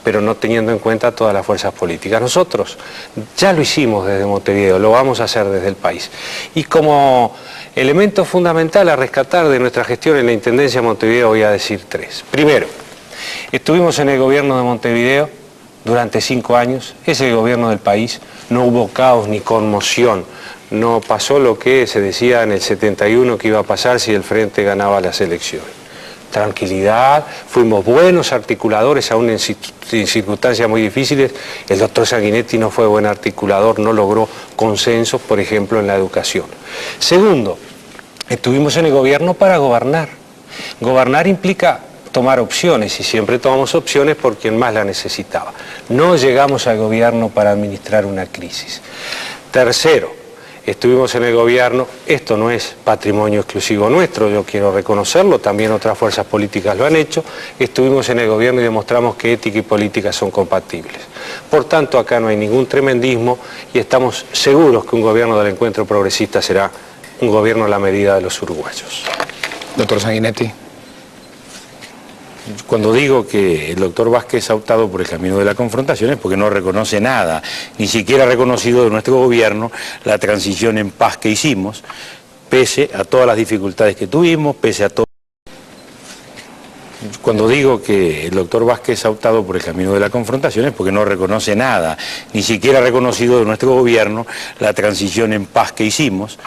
pero no teniendo en cuenta todas las fuerzas políticas. Nosotros ya lo hicimos desde Montevideo, lo vamos a hacer desde el país. Y como elemento fundamental a rescatar de nuestra gestión en la Intendencia de Montevideo voy a decir tres. Primero, estuvimos en el gobierno de Montevideo durante 5 años, es el gobierno del país, no hubo caos ni conmoción, no pasó lo que se decía en el 71 que iba a pasar si el Frente ganaba las elecciones. Tranquilidad, fuimos buenos articuladores aún en circunstancias muy difíciles. El doctor Sanguinetti no fue buen articulador, no logró consensos, por ejemplo, en la educación. Segundo, estuvimos en el gobierno para gobernar. Gobernar implica tomar opciones y siempre tomamos opciones por quien más la necesitaba. No llegamos al gobierno para administrar una crisis. Tercero, estuvimos en el gobierno, esto no es patrimonio exclusivo nuestro, yo quiero reconocerlo, también otras fuerzas políticas lo han hecho, estuvimos en el gobierno y demostramos que ética y política son compatibles. Por tanto, acá no hay ningún tremendismo y estamos seguros que un gobierno del Encuentro Progresista será un gobierno a la medida de los uruguayos. Doctor Sanguinetti. Cuando digo que el doctor Vázquez ha optado por el camino de la confrontación es porque no reconoce nada, ni siquiera ha reconocido de nuestro gobierno la transición en paz que hicimos, pese a todas las dificultades que tuvimos, pese a todo. Cuando digo que el doctor Vázquez ha optado por el camino de la confrontación es porque no reconoce nada, ni siquiera ha reconocido de nuestro gobierno la transición en paz que hicimos,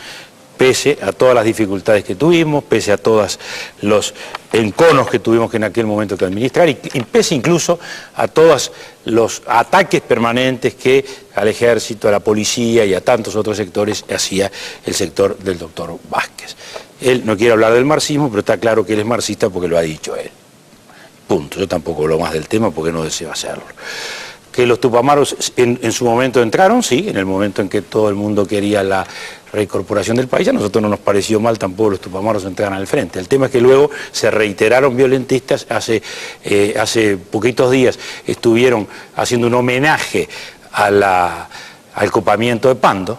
pese a todas las dificultades que tuvimos, pese a todos los enconos que tuvimos que en aquel momento que administrar y pese incluso a todos los ataques permanentes que al ejército, a la policía y a tantos otros sectores hacía el sector del doctor Vázquez. Él no quiere hablar del marxismo, pero está claro que él es marxista porque lo ha dicho él. Punto. Yo tampoco hablo más del tema porque no deseo hacerlo. Que los tupamaros en su momento entraron, sí, en el momento en que todo el mundo quería la reincorporación del país, a nosotros no nos pareció mal tampoco los tupamaros entraran al frente. El tema es que luego se reiteraron violentistas, hace poquitos días estuvieron haciendo un homenaje al copamiento de Pando,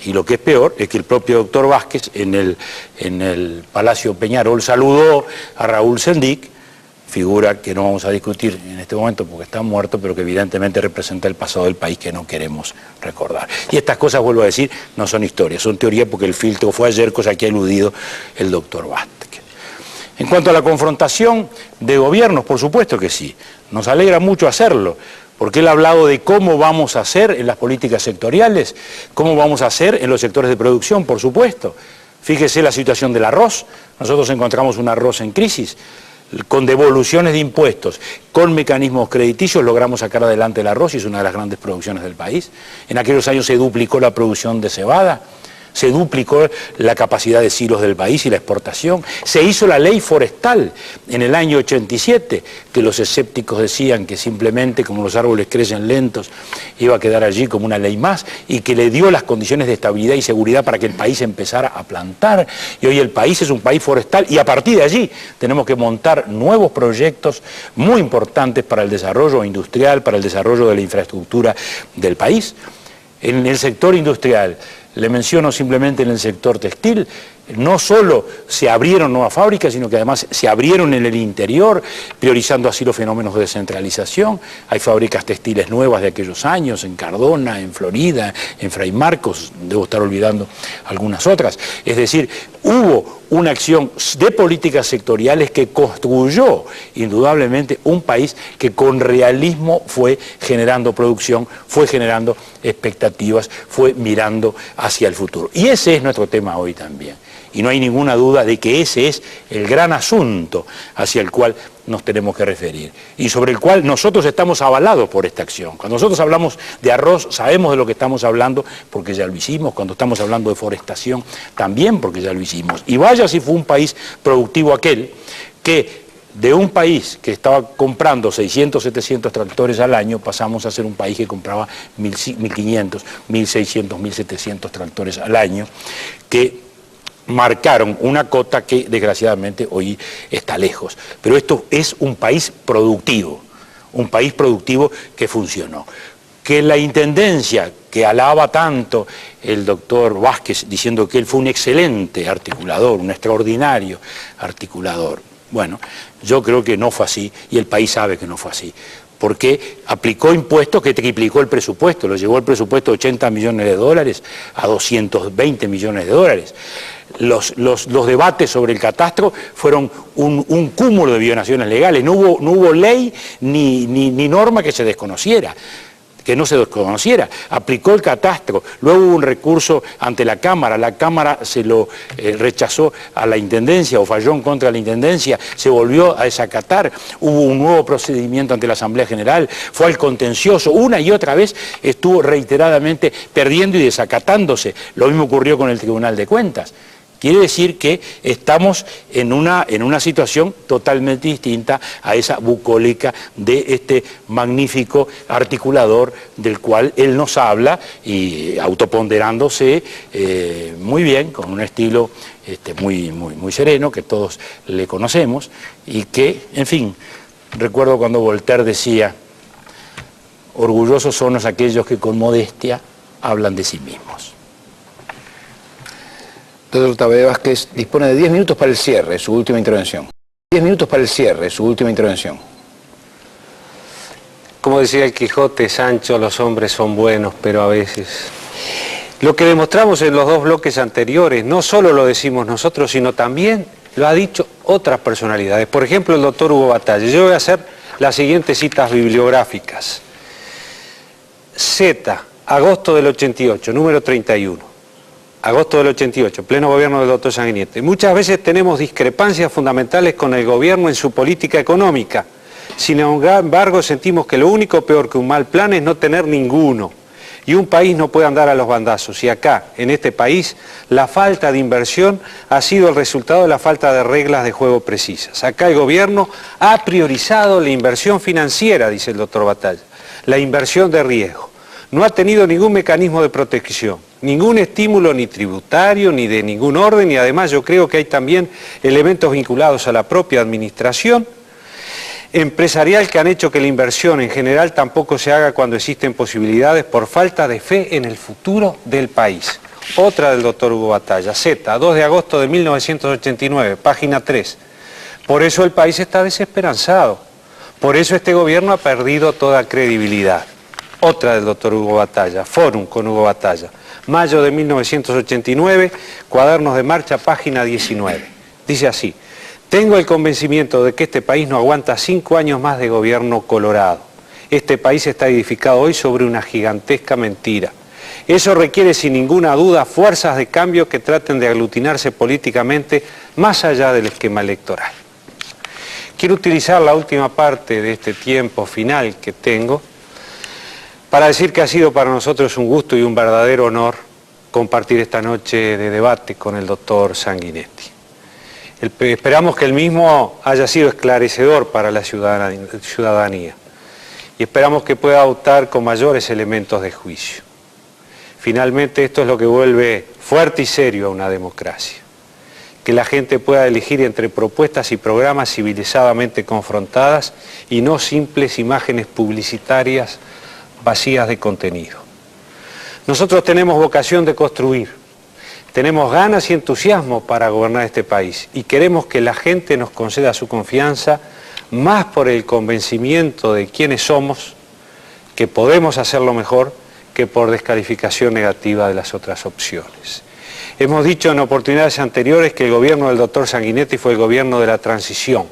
y lo que es peor es que el propio doctor Vázquez en el Palacio Peñarol saludó a Raúl Sendic, figura que no vamos a discutir en este momento porque está muerto, pero que evidentemente representa el pasado del país que no queremos recordar. Y estas cosas, vuelvo a decir, no son historias, son teoría porque el filtro fue ayer, cosa que ha eludido el doctor Vázquez. En cuanto a la confrontación de gobiernos, por supuesto que sí, nos alegra mucho hacerlo, porque él ha hablado de cómo vamos a hacer en las políticas sectoriales, cómo vamos a hacer en los sectores de producción, por supuesto. Fíjese la situación del arroz, nosotros encontramos un arroz en crisis, con devoluciones de impuestos, con mecanismos crediticios logramos sacar adelante el arroz y es una de las grandes producciones del país. En aquellos años se duplicó la producción de cebada, se duplicó la capacidad de silos del país y la exportación. Se hizo la ley forestal en el año 87, que los escépticos decían que simplemente, como los árboles crecen lentos, iba a quedar allí como una ley más, y que le dio las condiciones de estabilidad y seguridad para que el país empezara a plantar. Y hoy el país es un país forestal, y a partir de allí tenemos que montar nuevos proyectos muy importantes para el desarrollo industrial, para el desarrollo de la infraestructura del país. En el sector industrial, le menciono simplemente en el sector textil, no solo se abrieron nuevas fábricas, sino que además se abrieron en el interior, priorizando así los fenómenos de descentralización. Hay fábricas textiles nuevas de aquellos años, en Cardona, en Florida, en Fray Marcos, debo estar olvidando algunas otras. Es decir, hubo una acción de políticas sectoriales que construyó indudablemente un país que con realismo fue generando producción, fue generando expectativas, fue mirando hacia el futuro. Y ese es nuestro tema hoy también. Y no hay ninguna duda de que ese es el gran asunto hacia el cual nos tenemos que referir y sobre el cual nosotros estamos avalados por esta acción. Cuando nosotros hablamos de arroz, sabemos de lo que estamos hablando porque ya lo hicimos. Cuando estamos hablando de forestación, también porque ya lo hicimos. Y vaya si fue un país productivo aquel que de un país que estaba comprando 600, 700 tractores al año, pasamos a ser un país que compraba 1.500, 1.600, 1.700 tractores al año, que marcaron una cota que desgraciadamente hoy está lejos. Pero esto es un país productivo que funcionó. Que la intendencia que alaba tanto el doctor Vázquez, diciendo que él fue un excelente articulador, un extraordinario articulador, bueno, yo creo que no fue así y el país sabe que no fue así. Porque aplicó impuestos que triplicó el presupuesto, lo llevó el presupuesto de 80 millones de dólares a 220 millones de dólares. Los debates sobre el catastro fueron un cúmulo de violaciones legales, no hubo ley ni norma que se desconociera. Aplicó el catastro, luego hubo un recurso ante la Cámara se lo rechazó a la Intendencia o falló en contra de la Intendencia, se volvió a desacatar, hubo un nuevo procedimiento ante la Asamblea General, fue al contencioso, una y otra vez estuvo reiteradamente perdiendo y desacatándose, lo mismo ocurrió con el Tribunal de Cuentas. Quiere decir que estamos en una situación totalmente distinta a esa bucólica de este magnífico articulador del cual él nos habla y autoponderándose muy bien, con un estilo muy sereno que todos le conocemos y que, en fin, recuerdo cuando Voltaire decía, orgullosos son aquellos que con modestia hablan de sí mismos. Doctor Taboada Vázquez dispone de 10 minutos para el cierre, su última intervención. 10 minutos para el cierre, su última intervención. Como decía el Quijote, Sancho, los hombres son buenos, pero a veces... Lo que demostramos en los dos bloques anteriores, no solo lo decimos nosotros, sino también lo ha dicho otras personalidades. Por ejemplo, el doctor Hugo Batalla. Yo voy a hacer las siguientes citas bibliográficas. Z, agosto del 88, número 31. Agosto del 88, pleno gobierno del doctor Sanguinetti. Muchas veces tenemos discrepancias fundamentales con el gobierno en su política económica. Sin embargo, sentimos que lo único peor que un mal plan es no tener ninguno. Y un país no puede andar a los bandazos. Y acá, en este país, la falta de inversión ha sido el resultado de la falta de reglas de juego precisas. Acá el gobierno ha priorizado la inversión financiera, dice el doctor Batalla, la inversión de riesgo. No ha tenido ningún mecanismo de protección, ningún estímulo ni tributario, ni de ningún orden, y además yo creo que hay también elementos vinculados a la propia administración empresarial que han hecho que la inversión en general tampoco se haga cuando existen posibilidades por falta de fe en el futuro del país. Otra del doctor Hugo Batalla, Z, 2 de agosto de 1989, página 3. Por eso el país está desesperanzado. Por eso este gobierno ha perdido toda credibilidad. Otra del doctor Hugo Batalla, Fórum con Hugo Batalla. Mayo de 1989, Cuadernos de Marcha, página 19. Dice así: tengo el convencimiento de que este país no aguanta 5 años más de gobierno colorado. Este país está edificado hoy sobre una gigantesca mentira. Eso requiere sin ninguna duda fuerzas de cambio que traten de aglutinarse políticamente más allá del esquema electoral. Quiero utilizar la última parte de este tiempo final que tengo para decir que ha sido para nosotros un gusto y un verdadero honor compartir esta noche de debate con el doctor Sanguinetti. Esperamos que el mismo haya sido esclarecedor para la ciudadanía y esperamos que pueda optar con mayores elementos de juicio. Finalmente, esto es lo que vuelve fuerte y serio a una democracia. Que la gente pueda elegir entre propuestas y programas civilizadamente confrontadas y no simples imágenes publicitarias vacías de contenido. Nosotros tenemos vocación de construir, tenemos ganas y entusiasmo para gobernar este país y queremos que la gente nos conceda su confianza más por el convencimiento de quiénes somos, que podemos hacerlo mejor, que por descalificación negativa de las otras opciones. Hemos dicho en oportunidades anteriores que el gobierno del doctor Sanguinetti fue el gobierno de la transición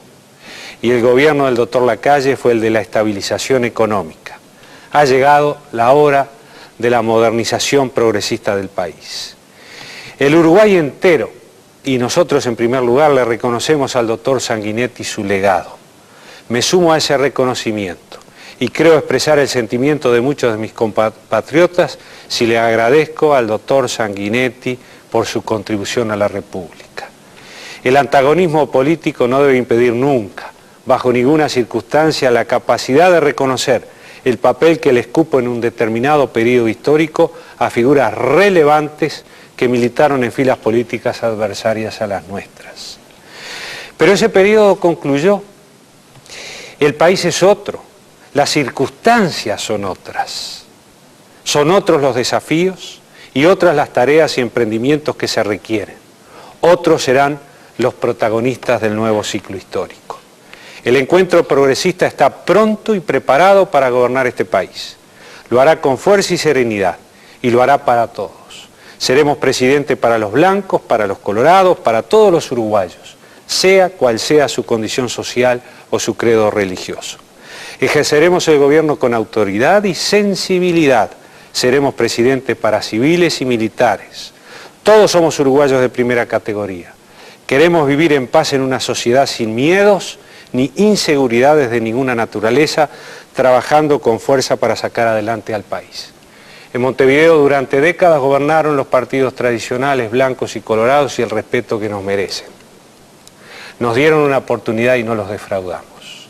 y el gobierno del doctor Lacalle fue el de la estabilización económica. Ha llegado la hora de la modernización progresista del país. El Uruguay entero, y nosotros en primer lugar, le reconocemos al doctor Sanguinetti su legado. Me sumo a ese reconocimiento y creo expresar el sentimiento de muchos de mis compatriotas si le agradezco al doctor Sanguinetti por su contribución a la República. El antagonismo político no debe impedir nunca, bajo ninguna circunstancia, la capacidad de reconocer el papel que les cupo en un determinado periodo histórico a figuras relevantes que militaron en filas políticas adversarias a las nuestras. Pero ese periodo concluyó. El país es otro, las circunstancias son otras. Son otros los desafíos y otras las tareas y emprendimientos que se requieren. Otros serán los protagonistas del nuevo ciclo histórico. El encuentro progresista está pronto y preparado para gobernar este país. Lo hará con fuerza y serenidad y lo hará para todos. Seremos presidente para los blancos, para los colorados, para todos los uruguayos, sea cual sea su condición social o su credo religioso. Ejerceremos el gobierno con autoridad y sensibilidad. Seremos presidente para civiles y militares. Todos somos uruguayos de primera categoría. Queremos vivir en paz en una sociedad sin miedos ni inseguridades de ninguna naturaleza, trabajando con fuerza para sacar adelante al país. En Montevideo durante décadas gobernaron los partidos tradicionales, blancos y colorados, y el respeto que nos merecen. Nos dieron una oportunidad y no los defraudamos.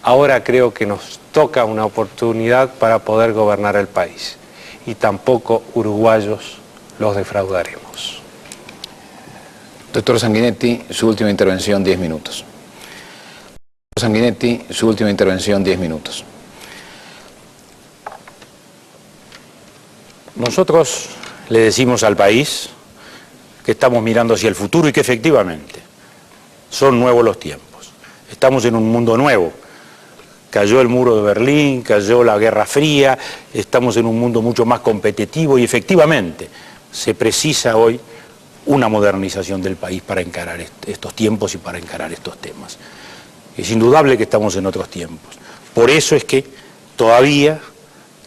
Ahora creo que nos toca una oportunidad para poder gobernar el país. Y tampoco uruguayos los defraudaremos. Doctor Sanguinetti, su última intervención, 10 minutos. Doctor Sanguinetti, su última intervención, 10 minutos. Nosotros le decimos al país que estamos mirando hacia el futuro y que efectivamente son nuevos los tiempos. Estamos en un mundo nuevo. Cayó el muro de Berlín, cayó la Guerra Fría, estamos en un mundo mucho más competitivo y efectivamente se precisa hoy una modernización del país para encarar estos tiempos y para encarar estos temas. Es indudable que estamos en otros tiempos. Por eso es que todavía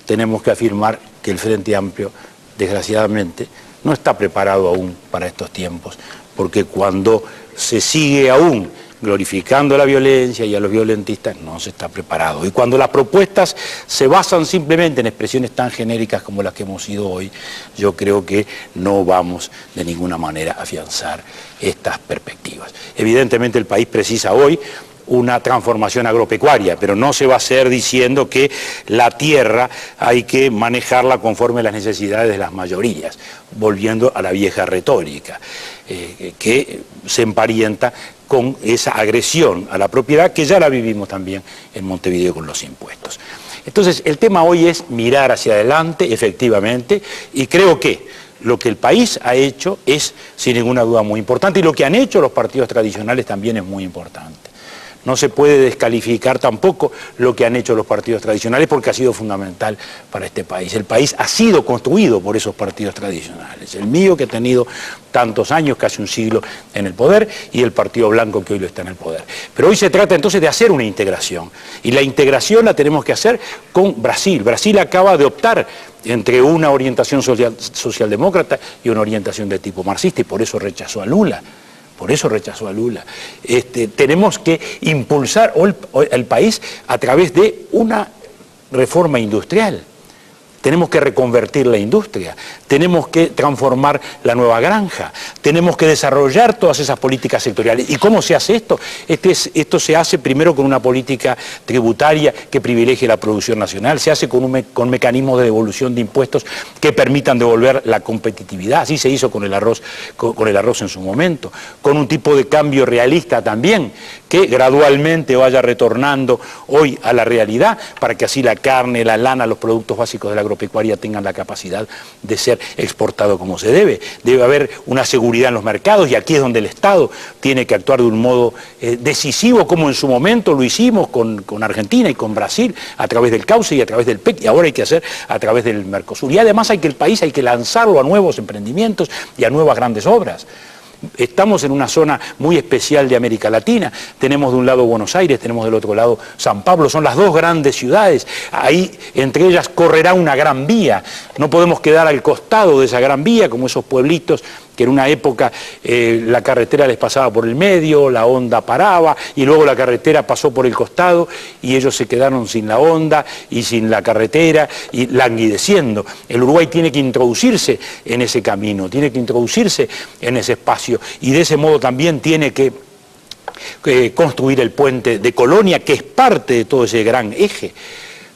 tenemos que afirmar que el Frente Amplio, desgraciadamente, no está preparado aún para estos tiempos, porque cuando se sigue aún glorificando la violencia y a los violentistas, no se está preparado. Y cuando las propuestas se basan simplemente en expresiones tan genéricas como las que hemos ido hoy, yo creo que no vamos de ninguna manera a afianzar estas perspectivas. Evidentemente el país precisa hoy una transformación agropecuaria, pero no se va a hacer diciendo que la tierra hay que manejarla conforme a las necesidades de las mayorías, volviendo a la vieja retórica, que se emparenta con esa agresión a la propiedad que ya la vivimos también en Montevideo con los impuestos. Entonces, el tema hoy es mirar hacia adelante, efectivamente, y creo que lo que el país ha hecho es, sin ninguna duda, muy importante, y lo que han hecho los partidos tradicionales también es muy importante. No se puede descalificar tampoco lo que han hecho los partidos tradicionales porque ha sido fundamental para este país. El país ha sido construido por esos partidos tradicionales. El mío, que ha tenido tantos años, casi un siglo en el poder, y el Partido Blanco, que hoy lo está en el poder. Pero hoy se trata entonces de hacer una integración. Y la integración la tenemos que hacer con Brasil. Brasil acaba de optar entre una orientación socialdemócrata y una orientación de tipo marxista, y por eso rechazó a Lula. Por eso rechazó a Lula. Tenemos que impulsar el país a través de una reforma industrial. Tenemos que reconvertir la industria, tenemos que transformar la nueva granja, tenemos que desarrollar todas esas políticas sectoriales. ¿Y cómo se hace esto? Esto se hace primero con una política tributaria que privilegie la producción nacional, se hace con mecanismos de devolución de impuestos que permitan devolver la competitividad. Así se hizo con el arroz en su momento, con un tipo de cambio realista también, que gradualmente vaya retornando hoy a la realidad, para que así la carne, la lana, los productos básicos de la agropecuaria tengan la capacidad de ser exportado como se debe. Debe haber una seguridad en los mercados, y aquí es donde el Estado tiene que actuar de un modo decisivo, como en su momento lo hicimos con Argentina y con Brasil, a través del Cauce y a través del PEC, y ahora hay que hacer a través del Mercosur. Y además el país hay que lanzarlo a nuevos emprendimientos y a nuevas grandes obras. Estamos en una zona muy especial de América Latina. Tenemos de un lado Buenos Aires, tenemos del otro lado San Pablo. Son las dos grandes ciudades. Ahí, entre ellas, correrá una gran vía. No podemos quedar al costado de esa gran vía, como esos pueblitos que en una época la carretera les pasaba por el medio, la honda paraba, y luego la carretera pasó por el costado y ellos se quedaron sin la honda y sin la carretera y languideciendo. El Uruguay tiene que introducirse en ese camino, tiene que introducirse en ese espacio, y de ese modo también tiene que construir el puente de Colonia, que es parte de todo ese gran eje.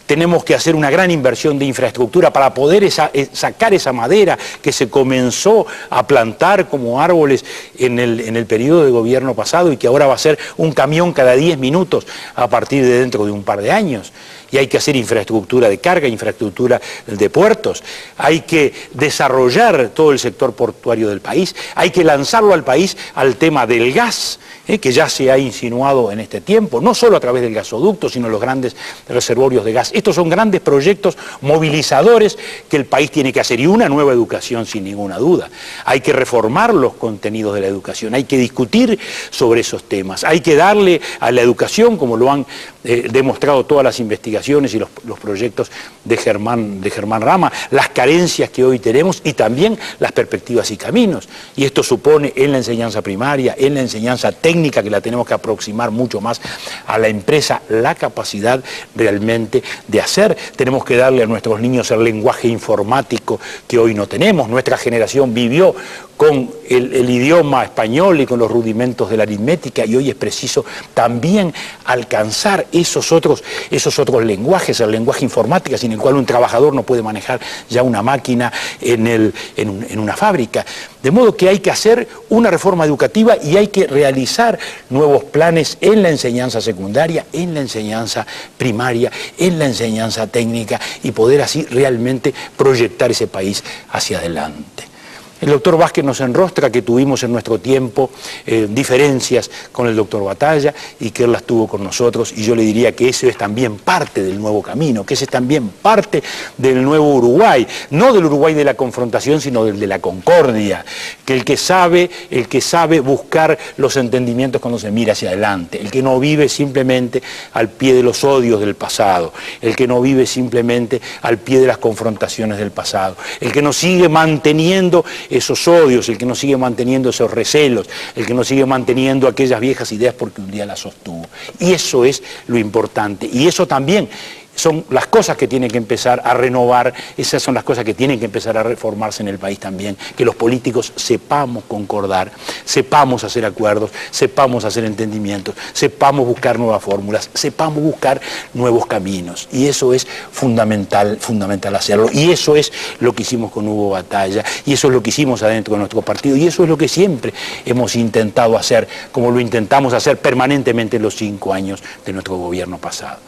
Tenemos que hacer una gran inversión de infraestructura para poder sacar esa madera que se comenzó a plantar como árboles en el periodo de gobierno pasado, y que ahora va a ser un camión cada 10 minutos a partir de dentro de un par de años. Y hay que hacer infraestructura de carga, infraestructura de puertos, hay que desarrollar todo el sector portuario del país, hay que lanzarlo al país al tema del gas, que ya se ha insinuado en este tiempo, no solo a través del gasoducto, sino los grandes reservorios de gas. Estos son grandes proyectos movilizadores que el país tiene que hacer, y una nueva educación sin ninguna duda. Hay que reformar los contenidos de la educación, hay que discutir sobre esos temas, hay que darle a la educación, como lo han demostrado todas las investigaciones y los proyectos de Germán Rama, las carencias que hoy tenemos y también las perspectivas y caminos. Y esto supone en la enseñanza primaria, en la enseñanza técnica, que la tenemos que aproximar mucho más a la empresa, la capacidad realmente de hacer. Tenemos que darle a nuestros niños el lenguaje informático que hoy no tenemos. Nuestra generación vivió con el idioma español y con los rudimentos de la aritmética, y hoy es preciso también alcanzar esos otros lenguajes, el lenguaje informático, sin el cual un trabajador no puede manejar ya una máquina en una fábrica. De modo que hay que hacer una reforma educativa y hay que realizar nuevos planes en la enseñanza secundaria, en la enseñanza primaria, en la enseñanza técnica, y poder así realmente proyectar ese país hacia adelante. El doctor Vázquez nos enrostra que tuvimos en nuestro tiempo diferencias con el doctor Batalla, y que él las tuvo con nosotros, y yo le diría que ese es también parte del nuevo camino, que ese es también parte del nuevo Uruguay, no del Uruguay de la confrontación, sino del de la concordia, que el que sabe buscar los entendimientos cuando se mira hacia adelante, el que no vive simplemente al pie de los odios del pasado, el que no vive simplemente al pie de las confrontaciones del pasado, el que no sigue manteniendo esos odios, el que no sigue manteniendo esos recelos, el que no sigue manteniendo aquellas viejas ideas porque un día las sostuvo. Y eso es lo importante, y eso también son las cosas que tienen que empezar a renovar, esas son las cosas que tienen que empezar a reformarse en el país también, que los políticos sepamos concordar, sepamos hacer acuerdos, sepamos hacer entendimientos, sepamos buscar nuevas fórmulas, sepamos buscar nuevos caminos, y eso es fundamental hacerlo, y eso es lo que hicimos con Hugo Batalla, y eso es lo que hicimos adentro de nuestro partido, y eso es lo que siempre hemos intentado hacer, como lo intentamos hacer permanentemente en los 5 años de nuestro gobierno pasado.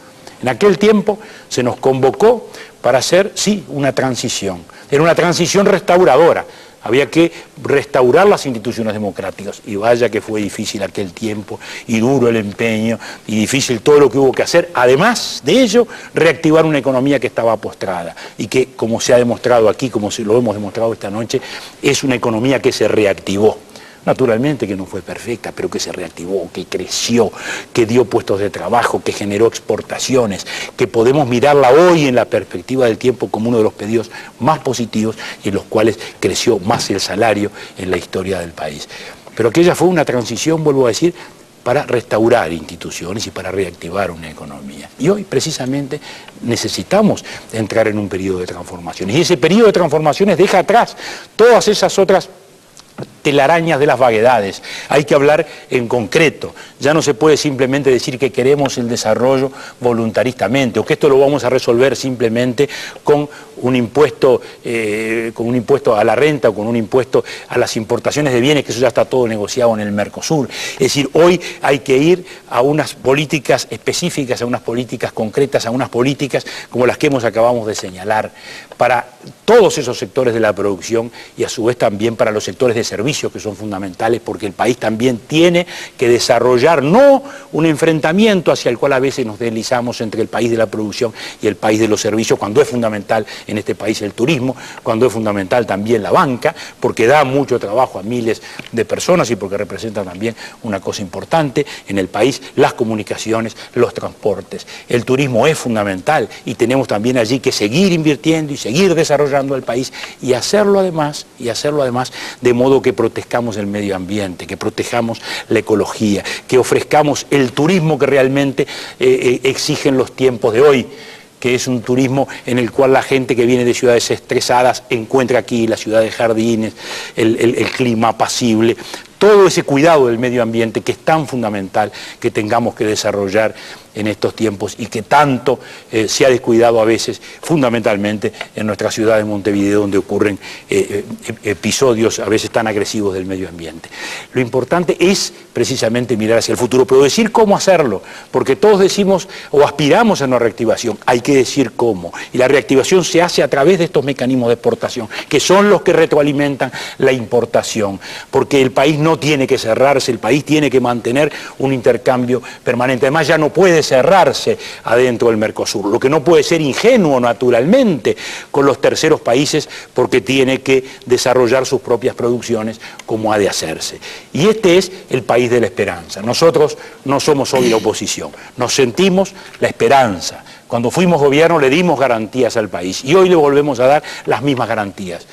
En aquel tiempo se nos convocó para hacer, sí, una transición. Era una transición restauradora. Había que restaurar las instituciones democráticas, y vaya que fue difícil aquel tiempo, y duro el empeño, y difícil todo lo que hubo que hacer. Además de ello, reactivar una economía que estaba postrada, y que, como se ha demostrado aquí, como lo hemos demostrado esta noche, es una economía que se reactivó. Naturalmente que no fue perfecta, pero que se reactivó, que creció, que dio puestos de trabajo, que generó exportaciones, que podemos mirarla hoy en la perspectiva del tiempo como uno de los periodos más positivos y en los cuales creció más el salario en la historia del país. Pero aquella fue una transición, vuelvo a decir, para restaurar instituciones y para reactivar una economía. Y hoy, precisamente, necesitamos entrar en un periodo de transformaciones. Y ese periodo de transformaciones deja atrás todas esas otras telarañas de las vaguedades. Hay que hablar en concreto. Ya no se puede simplemente decir que queremos el desarrollo voluntaristamente, o que esto lo vamos a resolver simplemente con un impuesto a la renta, o con un impuesto a las importaciones de bienes, que eso ya está todo negociado en el Mercosur. Es decir, hoy hay que ir a unas políticas específicas, a unas políticas concretas, a unas políticas como las que acabamos de señalar, para todos esos sectores de la producción y a su vez también para los sectores de servicios, que son fundamentales, porque el país también tiene que desarrollar no un enfrentamiento hacia el cual a veces nos deslizamos entre el país de la producción y el país de los servicios, cuando es fundamental en este país el turismo, cuando es fundamental también la banca, porque da mucho trabajo a miles de personas y porque representa también una cosa importante en el país, las comunicaciones, los transportes. El turismo es fundamental y tenemos también allí que seguir invirtiendo y seguir desarrollando el país y hacerlo además de modo que protejamos el medio ambiente, que protejamos la ecología, que ofrezcamos el turismo que realmente exigen los tiempos de hoy, que es un turismo en el cual la gente que viene de ciudades estresadas encuentra aquí la ciudad de jardines, el clima apacible, todo ese cuidado del medio ambiente que es tan fundamental que tengamos que desarrollar en estos tiempos y que tanto se ha descuidado a veces, fundamentalmente en nuestra ciudad de Montevideo, donde ocurren episodios a veces tan agresivos del medio ambiente. Lo importante es precisamente mirar hacia el futuro, pero decir cómo hacerlo, porque todos decimos o aspiramos a una reactivación, hay que decir cómo, y la reactivación se hace a través de estos mecanismos de exportación, que son los que retroalimentan la importación, porque el país no tiene que cerrarse, el país tiene que mantener un intercambio permanente, además ya no puede cerrarse adentro del Mercosur, lo que no puede ser ingenuo naturalmente con los terceros países, porque tiene que desarrollar sus propias producciones como ha de hacerse. Y este es el país de la esperanza. Nosotros no somos hoy la oposición, nos sentimos la esperanza. Cuando fuimos gobierno le dimos garantías al país y hoy le volvemos a dar las mismas garantías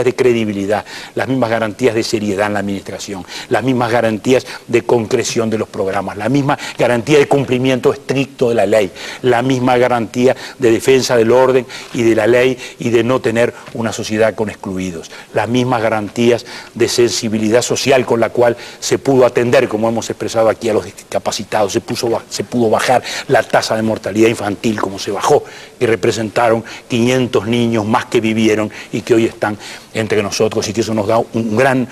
de credibilidad, las mismas garantías de seriedad en la administración, las mismas garantías de concreción de los programas, la misma garantía de cumplimiento estricto de la ley, la misma garantía de defensa del orden y de la ley y de no tener una sociedad con excluidos, las mismas garantías de sensibilidad social con la cual se pudo atender, como hemos expresado aquí, a los discapacitados, se pudo bajar la tasa de mortalidad infantil como se bajó, y representaron 500 niños más que vivieron y que hoy están entre nosotros, y que eso nos da un gran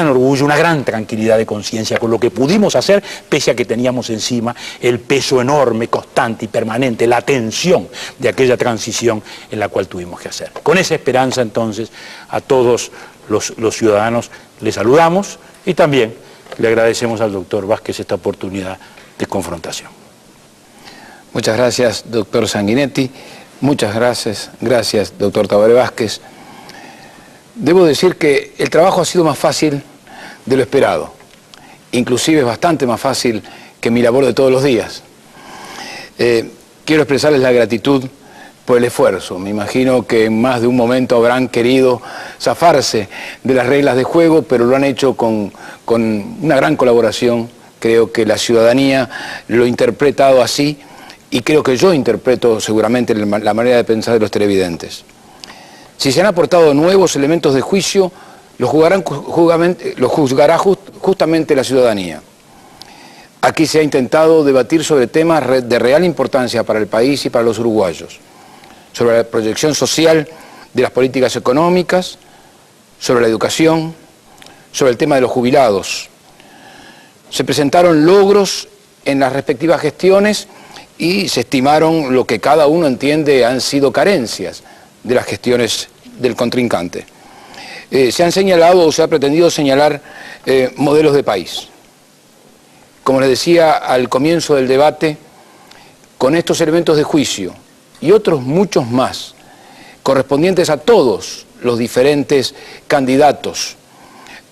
orgullo, una gran tranquilidad de conciencia con lo que pudimos hacer, pese a que teníamos encima el peso enorme, constante y permanente, la tensión de aquella transición en la cual tuvimos que hacer. Con esa esperanza, entonces, a todos los ciudadanos les saludamos y también le agradecemos al doctor Vázquez esta oportunidad de confrontación. Muchas gracias, doctor Sanguinetti. Muchas gracias, doctor Tabaré Vázquez. Debo decir que el trabajo ha sido más fácil de lo esperado. Inclusive es bastante más fácil que mi labor de todos los días. Quiero expresarles la gratitud por el esfuerzo. Me imagino que en más de un momento habrán querido zafarse de las reglas de juego, pero lo han hecho con una gran colaboración. Creo que la ciudadanía lo ha interpretado así, y creo que yo interpreto seguramente la manera de pensar de los televidentes. Si se han aportado nuevos elementos de juicio, los juzgará justamente la ciudadanía. Aquí se ha intentado debatir sobre temas de real importancia para el país y para los uruguayos, sobre la proyección social de las políticas económicas, sobre la educación, sobre el tema de los jubilados. Se presentaron logros en las respectivas gestiones y se estimaron lo que cada uno entiende han sido carencias de las gestiones del contrincante. se han señalado o se ha pretendido señalar modelos de país. Como les decía al comienzo del debate, con estos elementos de juicio y otros muchos más, correspondientes a todos los diferentes candidatos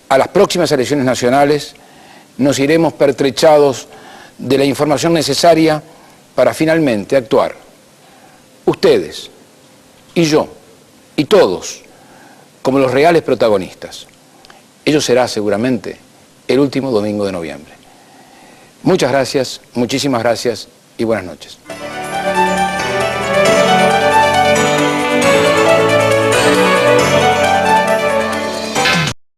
a las próximas elecciones nacionales, nos iremos pertrechados de la información necesaria para finalmente actuar. Ustedes y yo y todos como los reales protagonistas. Ello será seguramente el último domingo de noviembre. Muchas gracias, muchísimas gracias y buenas noches.